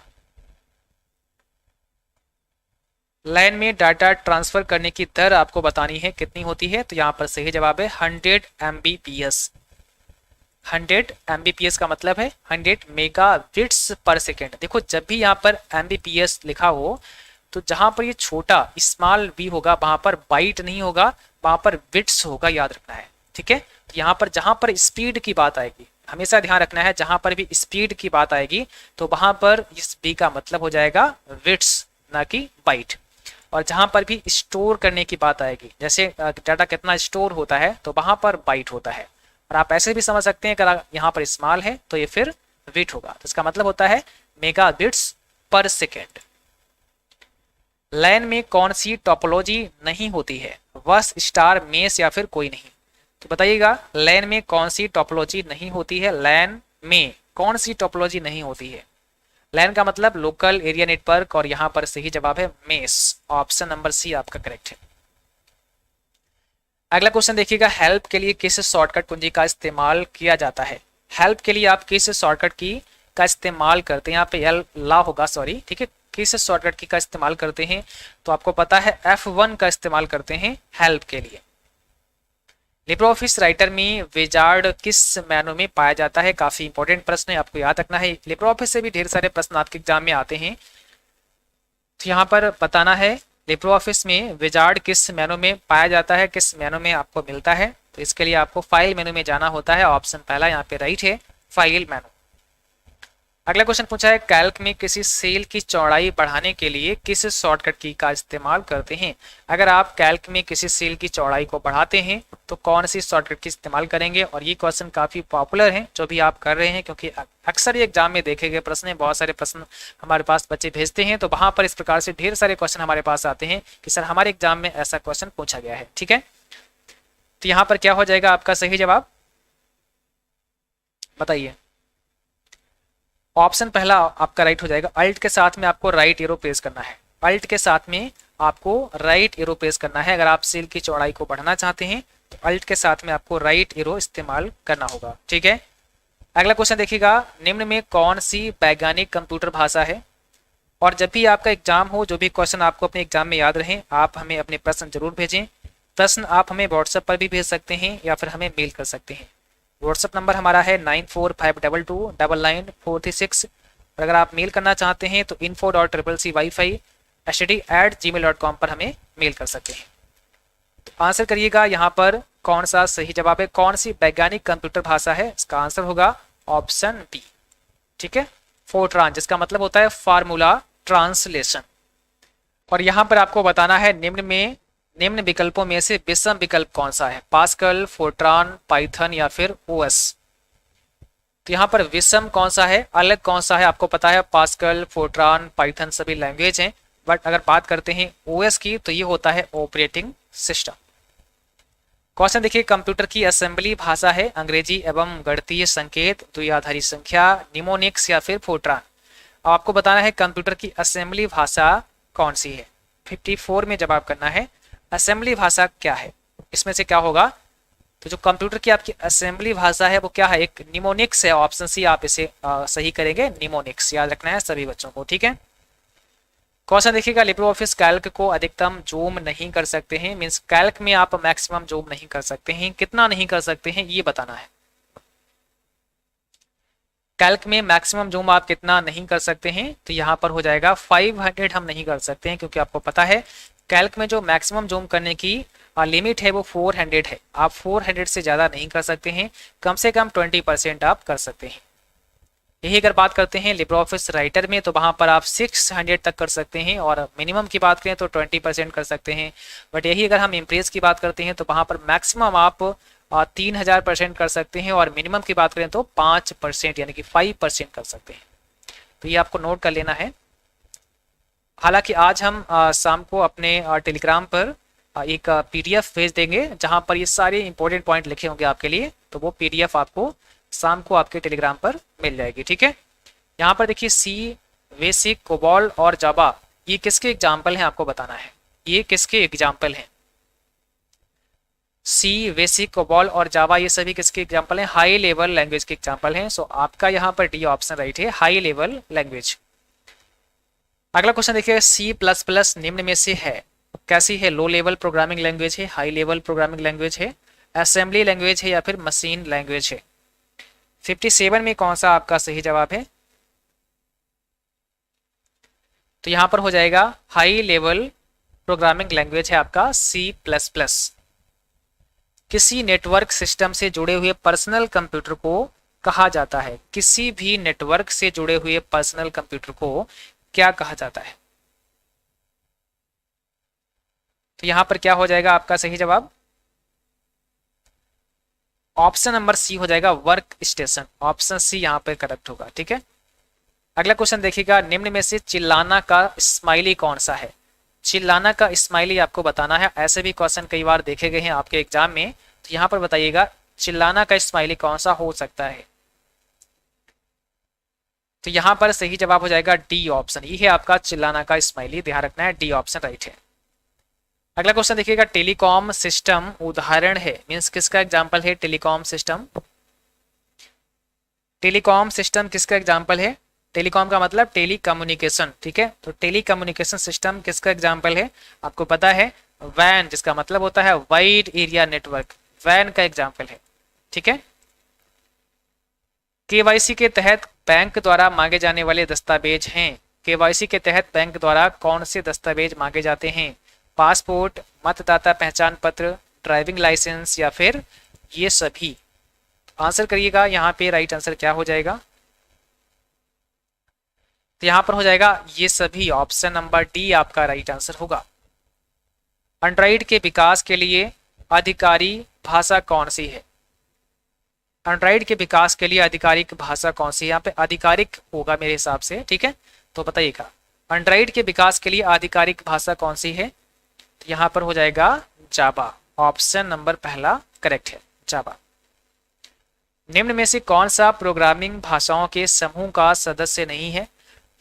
लाइन में डाटा ट्रांसफर करने की दर आपको बतानी है कितनी होती है, तो यहाँ पर सही जवाब है 100 Mbps। 100 Mbps का मतलब है 100 मेगाबिट्स पर सेकेंड। देखो जब भी यहाँ पर Mbps लिखा हो तो जहां पर ये छोटा स्मॉल b होगा वहां पर बाइट नहीं होगा, वहां पर बिट्स होगा, याद रखना है, ठीक है। यहाँ पर जहां पर स्पीड की बात आएगी, हमेशा ध्यान रखना है, जहां पर भी स्पीड की बात आएगी तो वहां पर इस b का मतलब हो जाएगा बिट्स, ना कि बाइट। और जहां पर भी स्टोर करने की बात आएगी, जैसे डाटा कितना स्टोर होता है, तो वहां पर बाइट होता है। और आप ऐसे भी समझ सकते हैं अगर यहाँ पर स्मॉल है तो ये फिर बिट होगा, तो इसका मतलब होता है मेगा बिट्स पर सेकेंड। लैन में कौन सी टोपोलॉजी नहीं होती है, बस स्टार मेस या फिर कोई नहीं, तो बताइएगा लैन में कौन सी टोपोलॉजी नहीं होती है। लैन में कौन सी टोपोलॉजी नहीं होती है। लैन का मतलब लोकल एरिया नेटवर्क, और यहां पर सही जवाब है मेस, ऑप्शन नंबर सी आपका करेक्ट है। अगला क्वेश्चन देखिएगा, हेल्प के लिए किस शॉर्टकट कुंजी का इस्तेमाल किया जाता है। हेल्प के लिए आप किस शॉर्टकट की का इस्तेमाल करते हैं, यहाँ पे एल ला होगा, सॉरी, ठीक है। किस शॉर्टकट की का इस्तेमाल करते हैं, तो आपको पता है F1 का इस्तेमाल करते हैं हेल्प के लिए। लिब्रियोफिस राइटर में विजार्ड किस मेनू में पाया जाता है, काफी इंपॉर्टेंट प्रश्न है, आपको याद रखना है। लिब्रियोफिस से भी ढेर सारे प्रश्न आपके एग्जाम में आते हैं, तो यहाँ पर बताना है लिब्रियोफिस में विजार्ड किस मेनू में पाया जाता है, किस मेनू में आपको मिलता है। तो इसके लिए आपको फाइल मेनू में जाना होता है, ऑप्शन पहला यहाँ पे राइट है, फाइल मेनू। अगला क्वेश्चन पूछा है, कैल्क में किसी सेल की चौड़ाई बढ़ाने के लिए किस शॉर्टकट की का इस्तेमाल करते हैं। अगर आप कैल्क में किसी सेल की चौड़ाई को बढ़ाते हैं तो कौन सी शॉर्टकट की इस्तेमाल करेंगे। और ये क्वेश्चन काफी पॉपुलर है जो भी आप कर रहे हैं, क्योंकि अक्सर ये एग्जाम में देखे गए प्रश्न है, बहुत सारे प्रश्न हमारे पास बच्चे भेजते हैं, तो वहां पर इस प्रकार से ढेर सारे क्वेश्चन हमारे पास आते हैं कि सर हमारे एग्जाम में ऐसा क्वेश्चन पूछा गया है, ठीक है। तो यहाँ पर क्या हो जाएगा आपका सही जवाब, बताइए। ऑप्शन पहला आपका राइट हो जाएगा। अल्ट के साथ में आपको राइट एरो प्रेस करना है, अल्ट के साथ में आपको राइट एरो प्रेस करना है। अगर आप सेल की चौड़ाई को बढ़ाना चाहते हैं तो अल्ट के साथ में आपको राइट एरो इस्तेमाल करना होगा, ठीक है। अगला क्वेश्चन देखिएगा, निम्न में कौन सी वैज्ञानिक कंप्यूटर भाषा है। और जब भी आपका एग्जाम हो, जो भी क्वेश्चन आपको अपने एग्जाम में याद रहे, आप हमें अपने प्रश्न जरूर भेजें। प्रश्न आप हमें व्हाट्सएप पर भी भेज सकते हैं या फिर हमें मेल कर सकते हैं। व्हाट्सअप नंबर हमारा है 9452299436। और अगर आप मेल करना चाहते हैं तो info.ccwifi@gmail.com पर हमें मेल कर सकते हैं। तो आंसर करिएगा यहाँ पर कौन सा सही जवाब है, कौन सी वैज्ञानिक कंप्यूटर भाषा है। इसका आंसर होगा ऑप्शन डी। ठीक है, फोर्ट्रान, जिसका मतलब होता है फार्मूला ट्रांसलेशन। और यहाँ पर आपको बताना है निम्न विकल्पों में से विषम विकल्प कौन सा है, पास्कल, फोर्ट्रान, पाइथन या फिर ओएस। तो यहाँ पर विषम कौन सा है, अलग कौन सा है, आपको पता है पास्कल, फोर्ट्रान, पाइथन सभी लैंग्वेज हैं। बट अगर बात करते हैं ओएस की तो ये होता है ऑपरेटिंग सिस्टम। क्वेश्चन देखिए, कंप्यूटर की असेंबली भाषा है अंग्रेजी एवं गणितीय संकेत, द्विआधारी संख्या, निमोनिक्स या फिर फोर्ट्रान। अब आपको बताना है कंप्यूटर की असेंबली भाषा कौन सी है। 54 में जवाब करना है असेंबली भाषा क्या है, इसमें से क्या होगा। तो जो कंप्यूटर की आपकी असेंबली भाषा है वो क्या है, एक निमोनिक्स है। ऑप्शन सी आप इसे सही करेंगे, निमोनिक्स, याद रखना है सभी बच्चों को। ठीक है, क्वेश्चन देखिएगा, लिब्रे ऑफिस कैल्क को अधिकतम जूम नहीं कर सकते हैं, मीन्स कैल्क में आप मैक्सिमम जूम नहीं कर सकते हैं, कितना नहीं कर सकते हैं ये बताना है। कैल्क में मैक्सिमम जूम आप कितना नहीं कर सकते हैं, तो यहाँ पर हो जाएगा 500 हम नहीं कर सकते हैं, क्योंकि आपको पता है कैल्क में जो मैक्सिमम जूम करने की लिमिट है वो 400 है। आप 400 से ज़्यादा नहीं कर सकते हैं, कम से कम 20% आप कर सकते हैं। यही अगर बात करते हैं लिब्रे ऑफिस राइटर में तो वहाँ पर आप 600 तक कर सकते हैं, और मिनिमम की बात करें तो 20% कर सकते हैं। बट यही अगर हम इम्प्रेस की बात करते हैं तो वहाँ पर मैक्सिमम आप 3000% कर सकते हैं, और मिनिमम की बात करें तो 5% यानी कि 5% कर सकते हैं। तो ये आपको नोट कर लेना है। हालांकि आज हम शाम को अपने टेलीग्राम पर एक PDF भेज देंगे जहां पर ये सारे इंपॉर्टेंट पॉइंट लिखे होंगे आपके लिए, तो वो PDF आपको शाम को आपके टेलीग्राम पर मिल जाएगी। ठीक है, यहाँ पर देखिए सी, बेसिक, कोबॉल और जावा, ये किसके एग्जाम्पल हैं आपको बताना है, ये किसके एग्जाम्पल हैं। सी, बेसिक, कोबॉल और जावा ये सभी किसके एग्जाम्पल हैं, हाई लेवल लैंग्वेज के एग्जाम्पल हैं। सो आपका यहाँ पर डी ऑप्शन राइट है, हाई लेवल लैंग्वेज। अगला क्वेश्चन देखिए, C++ निम्न में से है, कैसी है, लो लेवल प्रोग्रामिंग लैंग्वेज है, हाई लेवल प्रोग्रामिंग लैंग्वेज है, असेंबली लैंग्वेज है या फिर मशीन लैंग्वेज है। 57 में कौन सा आपका सही जवाब है, तो यहां पर हो जाएगा हाई लेवल प्रोग्रामिंग लैंग्वेज है आपका C++। किसी नेटवर्क सिस्टम से जुड़े हुए पर्सनल कंप्यूटर को कहा जाता है, किसी भी नेटवर्क से जुड़े हुए पर्सनल कंप्यूटर को क्या कहा जाता है। तो यहां पर क्या हो जाएगा आपका सही जवाब, ऑप्शन नंबर सी हो जाएगा, वर्क स्टेशन। ऑप्शन सी यहां पर करेक्ट होगा। ठीक है, अगला क्वेश्चन देखिएगा, निम्न में से चिल्लाना का स्माइली कौन सा है। चिल्लाना का स्माइली आपको बताना है, ऐसे भी क्वेश्चन कई बार देखे गए हैं आपके एग्जाम में। तो यहां पर बताइएगा चिल्लाना का स्माइली कौन सा हो सकता है। तो यहां पर सही जवाब हो जाएगा डी ऑप्शन, ये है आपका चिल्लाना का स्माइली, ध्यान रखना है डी ऑप्शन राइट है। अगला क्वेश्चन देखिएगा, टेलीकॉम सिस्टम उदाहरण है, मीन्स किसका एग्जाम्पल है, टेलीकॉम सिस्टम। टेलीकॉम सिस्टम किसका एग्जाम्पल है, टेलीकॉम का मतलब टेली कम्युनिकेशन। ठीक है, तो टेली कम्युनिकेशन सिस्टम किसका एग्जाम्पल है, आपको पता है वैन, जिसका मतलब होता है वाइड एरिया नेटवर्क, वैन का एग्जाम्पल है। ठीक है, KYC के तहत बैंक द्वारा मांगे जाने वाले दस्तावेज हैं। KYC के तहत बैंक द्वारा कौन से दस्तावेज मांगे जाते हैं, पासपोर्ट, मतदाता पहचान पत्र, ड्राइविंग लाइसेंस या फिर ये सभी। आंसर करिएगा यहाँ पे राइट आंसर क्या हो जाएगा, तो यहाँ पर हो जाएगा ये सभी, ऑप्शन नंबर डी आपका राइट आंसर होगा। एंड्रॉइड के विकास के लिए आधिकारिक भाषा कौन सी है, एंड्रॉइड के विकास के लिए आधिकारिक भाषा कौन सी है, यहाँ पे आधिकारिक होगा मेरे हिसाब से। ठीक है, तो बताइएगा एंड्रॉइड के विकास के लिए आधिकारिक भाषा कौन सी है, तो यहाँ पर हो जाएगा जावा, ऑप्शन नंबर पहला करेक्ट है, जावा। निम्न में से कौन सा प्रोग्रामिंग भाषाओं के समूह का सदस्य नहीं है,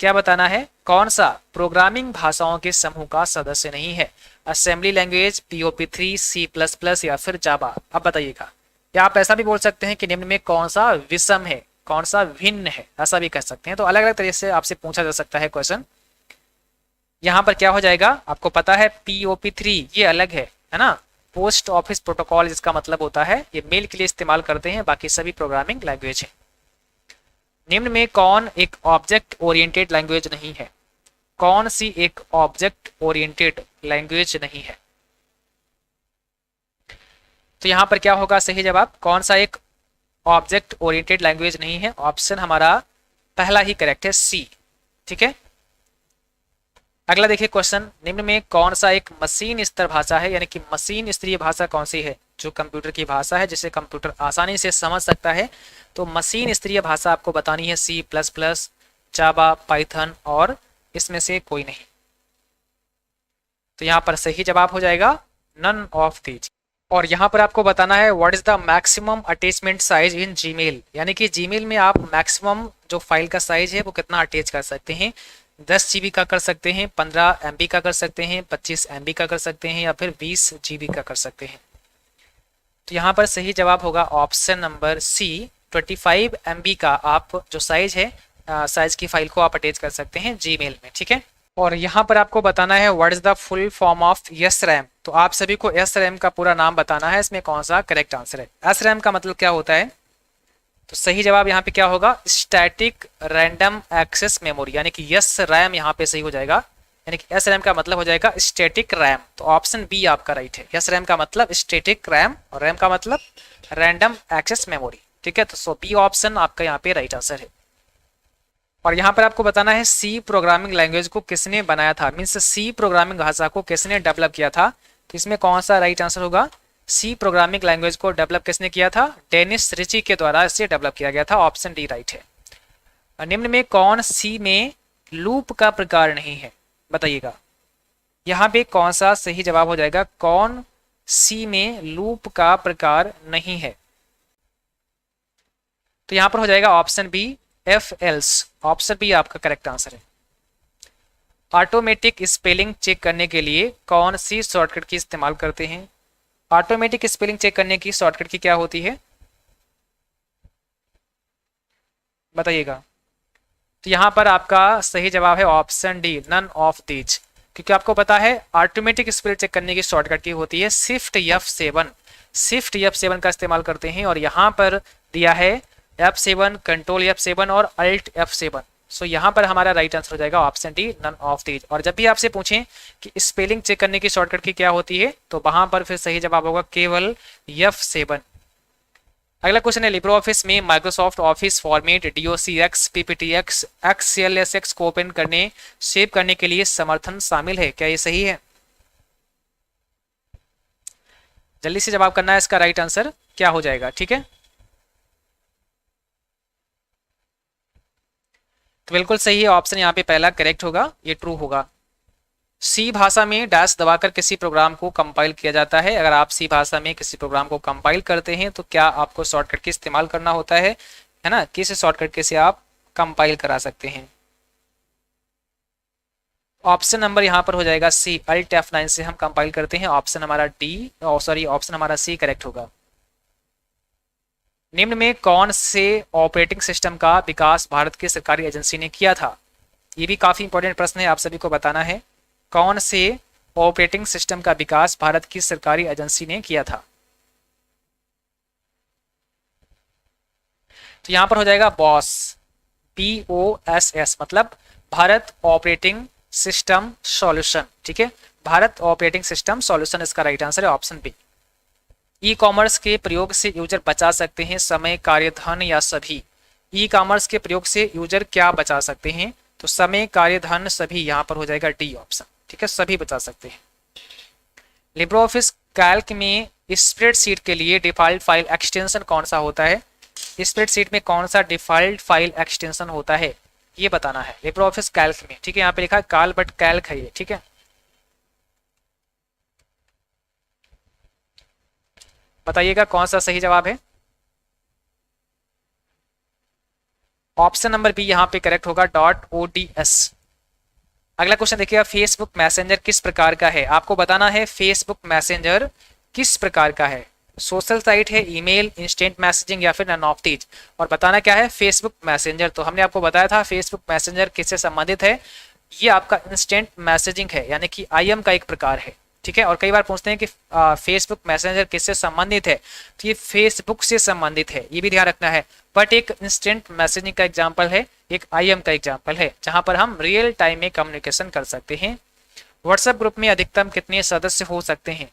क्या बताना है, कौन सा प्रोग्रामिंग भाषाओं के समूह का सदस्य नहीं है, असेंबली लैंग्वेज, POP3, C++ या फिर जावा। अब बताइएगा, या आप ऐसा भी बोल सकते हैं कि निम्न में कौन सा विषम है, कौन सा भिन्न है, ऐसा भी कह सकते हैं। तो अलग अलग तरीके से आपसे पूछा जा सकता है क्वेश्चन। यहाँ पर क्या हो जाएगा, आपको पता है POP3 ये अलग है ना, पोस्ट ऑफिस प्रोटोकॉल जिसका मतलब होता है ये मेल के लिए इस्तेमाल करते हैं, बाकी सभी प्रोग्रामिंग लैंग्वेज है। निम्न में कौन एक ऑब्जेक्ट ओरिएंटेड लैंग्वेज नहीं है? कौन सी एक ऑब्जेक्ट ओरिएंटेड लैंग्वेज नहीं है? तो यहां पर क्या होगा सही जवाब? कौन सा एक ऑब्जेक्ट ओरिएंटेड लैंग्वेज नहीं है? ऑप्शन हमारा पहला ही करेक्ट है, सी। ठीक है, अगला देखिए क्वेश्चन, निम्न में कौन सा एक मशीन स्तर भाषा है, यानी कि मशीन स्तरीय भाषा कौन सी है? जो कंप्यूटर की भाषा है जिसे कंप्यूटर आसानी से समझ सकता है, तो मशीन स्तरीय भाषा आपको बतानी है सी प्लस प्लस, जावा, पाइथन और इसमें से कोई नहीं। तो यहाँ पर सही जवाब हो जाएगा नन ऑफ दीज। और यहाँ पर आपको बताना है what is the maximum attachment size in Gmail, यानी कि जीमेल में आप मैक्सिमम जो फाइल का साइज है वो कितना अटैच कर सकते हैं। 10 GB का कर सकते हैं, 15 MB का कर सकते हैं, 25 MB का कर सकते हैं या फिर 20 GB का कर सकते हैं। तो यहाँ पर सही जवाब होगा ऑप्शन नंबर सी, 25 MB का आप जो साइज है साइज की फाइल को आप अटैच कर सकते हैं जीमेल में। ठीक है, और यहाँ पर आपको बताना है what is the full form of SRAM। तो आप सभी को SRAM का पूरा नाम बताना है, इसमें कौन सा करेक्ट आंसर है। SRAM का मतलब क्या होता है? तो सही जवाब यहाँ पे क्या होगा? स्टैटिक रैंडम एक्सेस मेमोरी, यानी कि SRAM यहाँ पे सही हो जाएगा, यानी कि SRAM का मतलब हो जाएगा स्टैटिक रैम। तो ऑप्शन बी आपका राइट है। SRAM का मतलब स्टैटिक रैम और रैम का मतलब रैंडम एक्सेस मेमोरी। ठीक है, तो सो बी ऑप्शन आपका यहाँ पे राइट आंसर है। और यहाँ पर आपको बताना है सी प्रोग्रामिंग लैंग्वेज को किसने बनाया था, मीन्स सी प्रोग्रामिंग भाषा को किसने डेवलप किया था। तो इसमें कौन सा राइट आंसर होगा? सी प्रोग्रामिंग लैंग्वेज को डेवलप किसने किया था? डेनिस रिची के द्वारा इसे डेवलप किया गया था। ऑप्शन डी राइट है। निम्न में कौन सी में लूप का प्रकार नहीं है? बताइएगा, यहाँ पे कौन सा सही जवाब हो जाएगा? कौन सी में लूप का प्रकार नहीं है? तो यहाँ पर हो जाएगा option B, F else. Option B आपका करेक्ट आंसर है। ऑटोमेटिक स्पेलिंग चेक करने के लिए कौन सी शॉर्टकट की इस्तेमाल करते हैं? ऑटोमेटिक स्पेलिंग चेक करने की शॉर्टकट की क्या होती है? बताइएगा। तो यहाँ पर आपका सही जवाब है option D, none of these, क्योंकि आपको पता है ऑटोमेटिक स्पेल चेक करने की शॉर्टकट की होती है शिफ्ट F7। शिफ्ट F7 का इस्तेमाल करते हैं और यहाँ पर दिया है F7, कंट्रोल F7 और अल्ट F7। सो यहाँ पर हमारा राइट आंसर हो जाएगा option D, none of these. और जब भी आपसे पूछें कि स्पेलिंग चेक करने की शॉर्टकट की क्या होती है, तो वहां पर फिर सही जवाब होगा केवल F7। अगला क्वेश्चन है, लिब्रो ऑफिस में Microsoft office format DOCX, PPTX, XLSX को ओपन करने सेव करने के लिए समर्थन शामिल है, क्या ये सही है? जल्दी से जवाब करना है, इसका राइट आंसर क्या हो जाएगा। ठीक है, तो बिल्कुल सही है, ऑप्शन यहाँ पे पहला करेक्ट होगा, ये ट्रू होगा। सी भाषा में डैश दबाकर किसी प्रोग्राम को कंपाइल किया जाता है। अगर आप सी भाषा में किसी प्रोग्राम को कंपाइल करते हैं तो क्या आपको शॉर्टकट का इस्तेमाल करना होता है ना? किस शॉर्टकट के से आप कंपाइल करा सकते हैं? ऑप्शन नंबर यहाँ पर हो जाएगा सी, अल्ट F9 से हम कंपाइल करते हैं। ऑप्शन हमारा डी, सॉरी ऑप्शन हमारा सी करेक्ट होगा। निम्न में कौन से ऑपरेटिंग सिस्टम का विकास भारत की सरकारी एजेंसी ने किया था? ये भी काफी इंपॉर्टेंट प्रश्न है, आप सभी को बताना है कौन से ऑपरेटिंग सिस्टम का विकास भारत की सरकारी एजेंसी ने किया था। तो यहां पर हो जाएगा बॉस, BOSS, मतलब भारत ऑपरेटिंग सिस्टम सॉल्यूशन। ठीक है, भारत ऑपरेटिंग सिस्टम सॉल्यूशन इसका राइट आंसर है ऑप्शन बी। ई कॉमर्स के प्रयोग से यूजर बचा सकते हैं समय, कार्य, धन या सभी? ई कॉमर्स के प्रयोग से यूजर क्या बचा सकते हैं? तो समय, कार्य, धन, सभी, यहाँ पर हो जाएगा डी ऑप्शन। ठीक है, सभी बचा सकते हैं। लिब्रो ऑफिस कैल्क में स्प्रेडशीट के लिए डिफॉल्ट फाइल एक्सटेंशन कौन सा होता है? स्प्रेडशीट में कौन सा डिफॉल्ट फाइल एक्सटेंशन होता है, ये बताना है लिब्रो ऑफिस कैल्क में। ठीक है, यहाँ पे लिखा है काल बट कैल्क है ये। ठीक है, बताइएगा कौन सा सही जवाब है। ऑप्शन नंबर बी यहाँ पे करेक्ट होगा, .ods। अगला क्वेश्चन देखिएगा, फेसबुक मैसेंजर किस प्रकार का है? आपको बताना है फेसबुक मैसेंजर किस प्रकार का है। सोशल साइट है, ईमेल, इंस्टेंट मैसेजिंग या फिर नन ऑफ दीज। और बताना क्या है फेसबुक मैसेंजर। तो हमने आपको बताया था फेसबुक मैसेंजर किससे संबंधित है, ये आपका इंस्टेंट मैसेजिंग है, यानी कि IM का एक प्रकार है। ठीक है। और कई बार पूछते हैं कि फेसबुक मैसेंजर किससे संबंधित है, तो ये फेसबुक से संबंधित है, ये भी ध्यान रखना है। बट एक इंस्टेंट मैसेजिंग का एग्जाम्पल है, एक IM का एग्जाम्पल है, जहां पर हम रियल टाइम में कम्युनिकेशन कर सकते हैं। व्हाट्सएप ग्रुप में अधिकतम कितने सदस्य हो सकते हैं,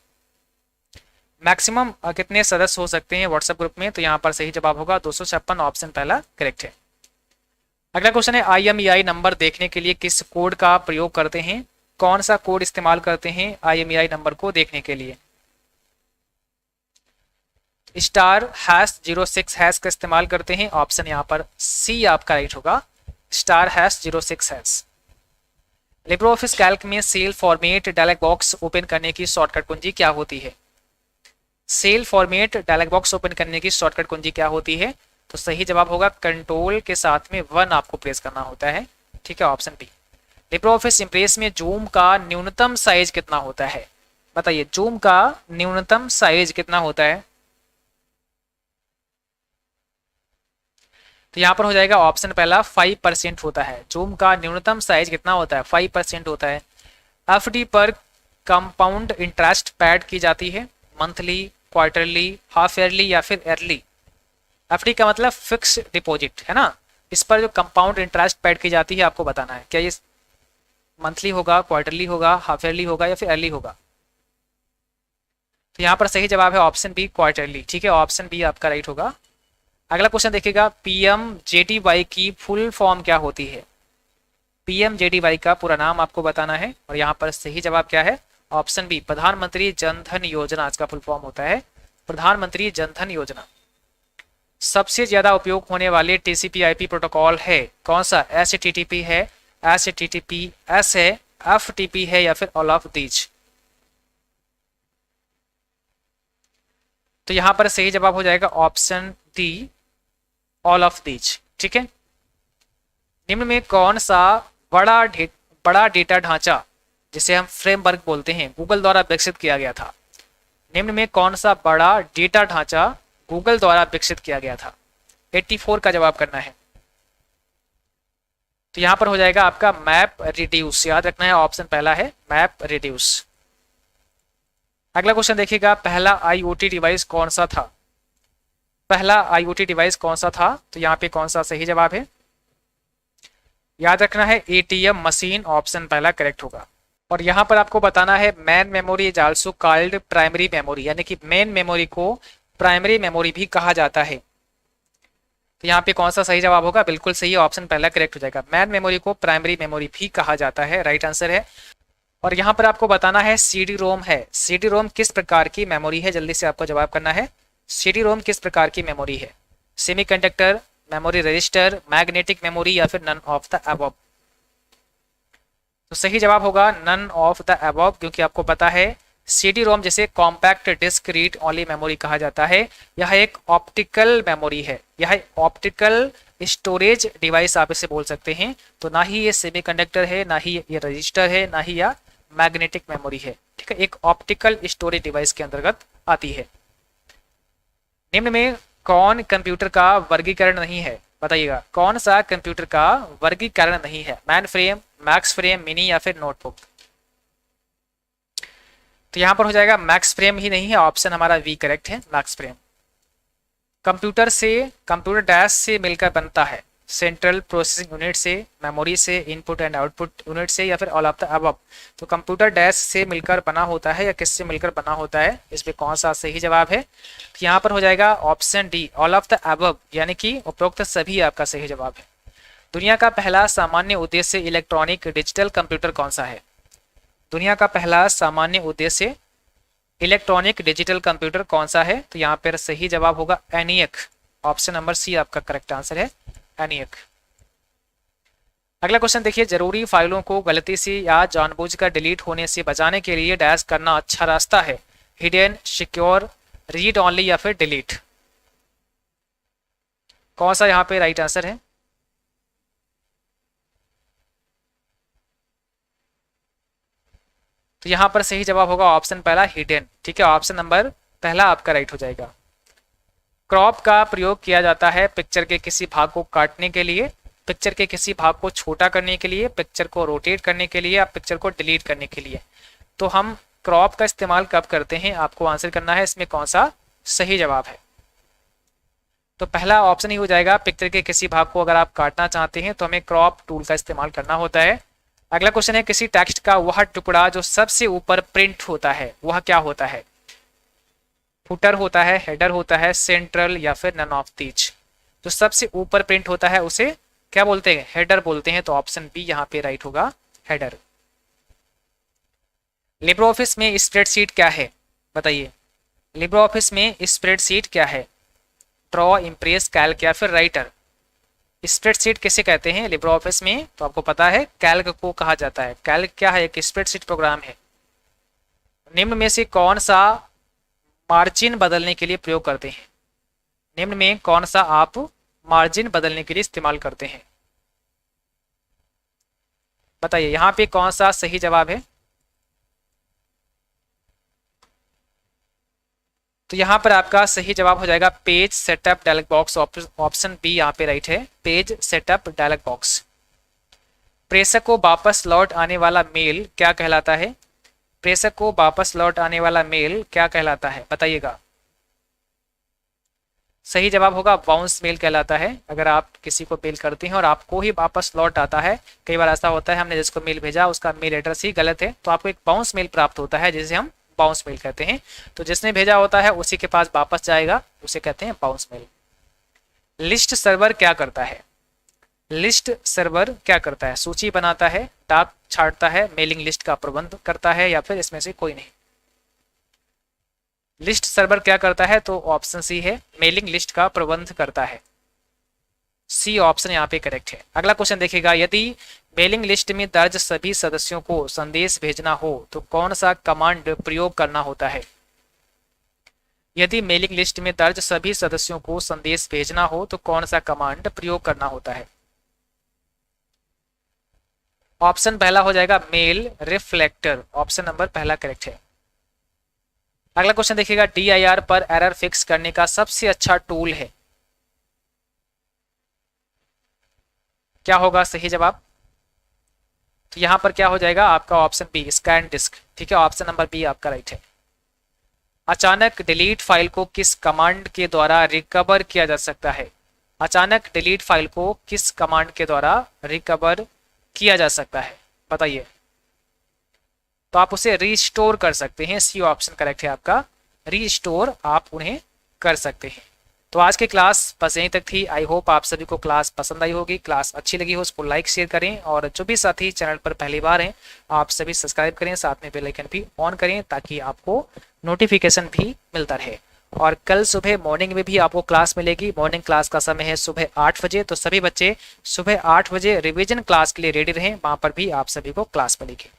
मैक्सिमम कितने सदस्य हो सकते हैं व्हाट्सएप ग्रुप में, तो यहाँ पर सही जवाब होगा 256, ऑप्शन पहला करेक्ट है। अगला क्वेश्चन है IMEI नंबर देखने के लिए किस कोड का प्रयोग करते हैं, कौन सा कोड इस्तेमाल करते हैं IMEI नंबर को देखने के लिए। *#06# का इस्तेमाल करते हैं, ऑप्शन यहाँ पर सी आपका राइट होगा, *#06#। लिब्रे ऑफिस कैल्क में cell format dialog box open करने की शॉर्टकट कुंजी क्या होती है, cell format dialog box open करने की शॉर्टकट कुंजी क्या होती है, तो सही जवाब होगा कंट्रोल के साथ में 1 आपको प्रेस करना होता है, ठीक है, option B. Libre Office Impress में जूम का न्यूनतम साइज कितना होता है, बताइए जूम का न्यूनतम साइज कितना होता है, तो यहाँ पर हो जाएगा ऑप्शन पहला 5% होता है। जूम का न्यूनतम साइज कितना होता है, 5% होता है। FD पर कंपाउंड इंटरेस्ट पैड की जाती है, मंथली, क्वार्टरली, हाफ ईयरली या फिर ईयरली। FD का मतलब फिक्स डिपॉजिट है ना, इस पर जो कंपाउंड इंटरेस्ट पैड की जाती है आपको बताना है, क्या ये मंथली होगा, क्वार्टरली होगा, हाफ ईयरली होगा या फिर ईयरली होगा। तो यहाँ पर सही जवाब है ऑप्शन बी क्वार्टरली, ठीक है, ऑप्शन बी आपका राइट होगा। अगला क्वेश्चन देखिएगा, PMJDY की फुल फॉर्म क्या होती है, PMJDY का पूरा नाम आपको बताना है, और यहाँ पर सही जवाब क्या है, ऑप्शन बी प्रधानमंत्री जनधन योजना इसका फुल फॉर्म होता है, प्रधानमंत्री जनधन योजना। सबसे ज्यादा उपयोग होने वाले TCP/IP प्रोटोकॉल है कौन सा, HTTP है, HTTPS है, FTP है या फिर ऑल ऑफ दीज। तो यहां पर सही जवाब हो जाएगा option D all of these, ठीक है। निम्न में कौन सा बड़ा डेटा ढांचा जिसे हम फ्रेमवर्क बोलते हैं गूगल द्वारा विकसित किया गया था, निम्न में कौन सा बड़ा डेटा ढांचा गूगल द्वारा विकसित किया गया था, 84 का जवाब करना है। तो यहां पर हो जाएगा आपका मैप रिड्यूस, याद रखना है ऑप्शन पहला है मैप रिड्यूस। अगला क्वेश्चन देखिएगा, पहला IoT डिवाइस कौन सा था, पहला IoT डिवाइस कौन सा था, तो यहाँ पे कौन सा सही जवाब है, याद रखना है ATM मशीन, ऑप्शन पहला करेक्ट होगा। और यहाँ पर आपको बताना है main memory is also called primary memory, यानी कि मेन मेमोरी को प्राइमरी मेमोरी भी कहा जाता है, तो यहाँ पे कौन सा सही जवाब होगा, बिल्कुल सही, ऑप्शन पहला करेक्ट हो जाएगा, मेन मेमोरी को प्राइमरी मेमोरी भी कहा जाता है, राइट आंसर है। और यहाँ पर आपको बताना है CD-ROM है, CD-ROM किस प्रकार की मेमोरी है, जल्दी से आपको जवाब करना है, CD-ROM किस प्रकार की मेमोरी है, semiconductor, memory register, magnetic memory या फिर नन ऑफ द अबव। तो सही जवाब होगा नन ऑफ द अबव, क्योंकि आपको पता है CD-ROM जैसे compact disc read only memory कहा जाता है, यह एक ऑप्टिकल मेमोरी है, यह ऑप्टिकल स्टोरेज डिवाइस आप इसे बोल सकते हैं। तो ना ही ये सेमीकंडक्टर है, ना ही ये रजिस्टर है, ना ही यह मैग्नेटिक मेमोरी है, ठीक है, एक ऑप्टिकल स्टोरेज डिवाइस के अंतर्गत आती है। निम्न में कौन कंप्यूटर का वर्गीकरण नहीं है, बताइएगा कौन सा कंप्यूटर का वर्गीकरण नहीं है, man frame, max frame, mini या फिर नोटबुक। तो यहां पर हो जाएगा मैक्स फ्रेम ही नहीं है, ऑप्शन हमारा वी करेक्ट है, मैक्स फ्रेम। कंप्यूटर डैश से मिलकर बनता है, सेंट्रल प्रोसेसिंग यूनिट से, मेमोरी से, इनपुट एंड आउटपुट यूनिट से या फिर ऑल ऑफ द अबव। तो कंप्यूटर डैश से मिलकर बना होता है या किससे मिलकर बना होता है, इसमें कौन सा सही जवाब है, तो यहाँ पर हो जाएगा option D all of the above, यानी कि उपरोक्त सभी आपका सही जवाब है। दुनिया का पहला सामान्य उद्देश्य इलेक्ट्रॉनिक डिजिटल कंप्यूटर कौन सा है, दुनिया का पहला सामान्य उद्देश्य इलेक्ट्रॉनिक डिजिटल कंप्यूटर कौन सा है, तो यहाँ पर सही जवाब होगा ENIAC, ऑप्शन नंबर सी आपका करेक्ट आंसर है, ENIAC। अगला क्वेश्चन देखिए, जरूरी फाइलों को गलती से या जानबूझकर डिलीट होने से बचाने के लिए डैश करना अच्छा रास्ता है, हिडन, सिक्योर, रीड ओनली या फिर डिलीट। कौन सा यहाँ पे राइट आंसर है, तो यहां पर सही जवाब होगा ऑप्शन पहला हिडन, ठीक है, ऑप्शन नंबर पहला आपका राइट हो जाएगा। क्रॉप का प्रयोग किया जाता है पिक्चर के किसी भाग को काटने के लिए, पिक्चर के किसी भाग को छोटा करने के लिए, पिक्चर को रोटेट करने के लिए या पिक्चर को डिलीट करने के लिए। तो हम क्रॉप का इस्तेमाल कब करते हैं, आपको आंसर करना है इसमें कौन सा सही जवाब है। तो पहला ऑप्शन ही हो जाएगा, पिक्चर के किसी भाग को अगर आप काटना चाहते हैं तो हमें क्रॉप टूल का इस्तेमाल करना होता है। अगला क्वेश्चन है, किसी टेक्स्ट का वह टुकड़ा जो सबसे ऊपर प्रिंट होता है वह क्या होता है? फुटर होता है, हेडर होता है, सेंट्रल या फिर नन ऑफ दीज। जो सबसे ऊपर प्रिंट होता है उसे क्या बोलते हैं? हेडर बोलते हैं। तो ऑप्शन बी यहाँ पे राइट होगा, हेडर। लिब्रे ऑफिस में स्प्रेडशीट क्या है, बताइए। लिब्रे ऑफिस में स्प्रेडशीट क्या है? ड्रॉ, इम्प्रेस, कैल्क या फिर राइटर। स्प्रेडशीट किसे कहते हैं लिब्रे ऑफिस में? तो आपको पता है कैल्क को कहा जाता है। कैल्क क्या है? एक स्प्रेडशीट प्रोग्राम है। निम्न में से कौन सा मार्जिन बदलने के लिए प्रयोग करते हैं? निम्न में कौन सा आप मार्जिन बदलने के लिए इस्तेमाल करते हैं, बताइए। यहां पे कौन सा सही जवाब है? तो यहाँ पर आपका सही जवाब हो जाएगा page setup dialog box. Option B यहाँ पे राइट है, पेज सेटअप डायलॉग बॉक्स। प्रेषक को वापस लौट आने वाला मेल क्या कहलाता है? प्रेषक को वापस लौट आने वाला मेल क्या कहलाता है, बताइएगा। सही जवाब होगा बाउंस मेल कहलाता है। अगर आप किसी को मेल करते हैं और आपको ही वापस लौट आता है, कई बार ऐसा होता है हमने जिसको मेल भेजा उसका मेल एड्रेस ही गलत है, तो आपको एक बाउंस मेल प्राप्त होता है जिसे हम बाउंस मेल कहते हैं। तो जिसने भेजा होता है उसी के पास वापस जाएगा, उसे कहते हैं बाउंस मेल। लिस्ट सर्वर क्या करता है? लिस्ट सर्वर क्या करता है? सूची बनाता है, डाक छांटता है, मेलिंग लिस्ट का प्रबंध करता है या फिर इसमें से कोई नहीं। लिस्ट सर्वर क्या करता है? तो ऑप्शन सी है, मेलिंग लिस्ट का प्रबंध करता है। सी ऑप्शन यहाँ पे करेक्ट है। अगला क्वेश्चन देखिएगा, यदि मेलिंग लिस्ट में दर्ज सभी सदस्यों को संदेश भेजना हो तो कौन सा कमांड प्रयोग करना होता है? यदि मेलिंग लिस्ट में दर्ज सभी सदस्यों को संदेश भेजना हो तो कौन सा कमांड प्रयोग करना होता है? ऑप्शन पहला हो जाएगा मेल रिफ्लेक्टर। ऑप्शन नंबर पहला करेक्ट है। अगला क्वेश्चन देखिएगा, DIR पर एरर फिक्स करने का सबसे अच्छा टूल है, क्या होगा सही जवाब? तो यहां पर क्या हो जाएगा आपका ऑप्शन बी, स्कैन डिस्क। ठीक है, ऑप्शन नंबर बी आपका राइट है। अचानक डिलीट फाइल को किस कमांड के द्वारा रिकवर किया जा सकता है? अचानक डिलीट फाइल को किस कमांड के द्वारा रिकवर किया जा सकता है, बताइए। तो आप उसे रीस्टोर कर सकते हैं। सी ऑप्शन करेक्ट है आपका, रीस्टोर आप उन्हें कर सकते हैं। तो आज की क्लास बस यहीं तक थी। आई होप आप सभी को क्लास पसंद आई होगी। क्लास अच्छी लगी हो उसको लाइक शेयर करें, और जो भी साथी चैनल पर पहली बार हैं आप सभी सब्सक्राइब करें, साथ में बेल आइकन भी ऑन करें ताकि आपको नोटिफिकेशन भी मिलता रहे। और कल सुबह मॉर्निंग में भी आपको क्लास मिलेगी। मॉर्निंग क्लास का समय है सुबह 8 बजे, तो सभी बच्चे सुबह 8 बजे रिवीजन क्लास के लिए रेडी रहें, वहाँ पर भी आप सभी को क्लास मिलेगी।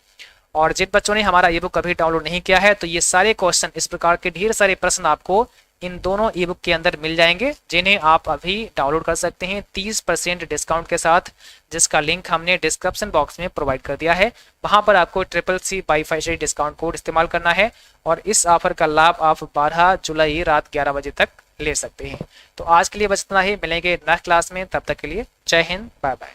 और जिन बच्चों ने हमारा ई बुक अभी डाउनलोड नहीं किया है तो ये सारे क्वेश्चन, इस प्रकार के ढेर सारे प्रश्न आपको इन दोनों ई बुक के अंदर मिल जाएंगे, जिन्हें आप अभी डाउनलोड कर सकते हैं 30% डिस्काउंट के साथ, जिसका लिंक हमने डिस्क्रिप्शन बॉक्स में प्रोवाइड कर दिया है। वहां पर आपको CCC by 5 डिस्काउंट कोड इस्तेमाल करना है और इस ऑफर का लाभ आप 12 जुलाई रात 11 बजे तक ले सकते हैं। तो आज के लिए बस इतना ही, मिलेंगे नेक्स्ट क्लास में, तब तक के लिए जय हिंद, बाय बाय।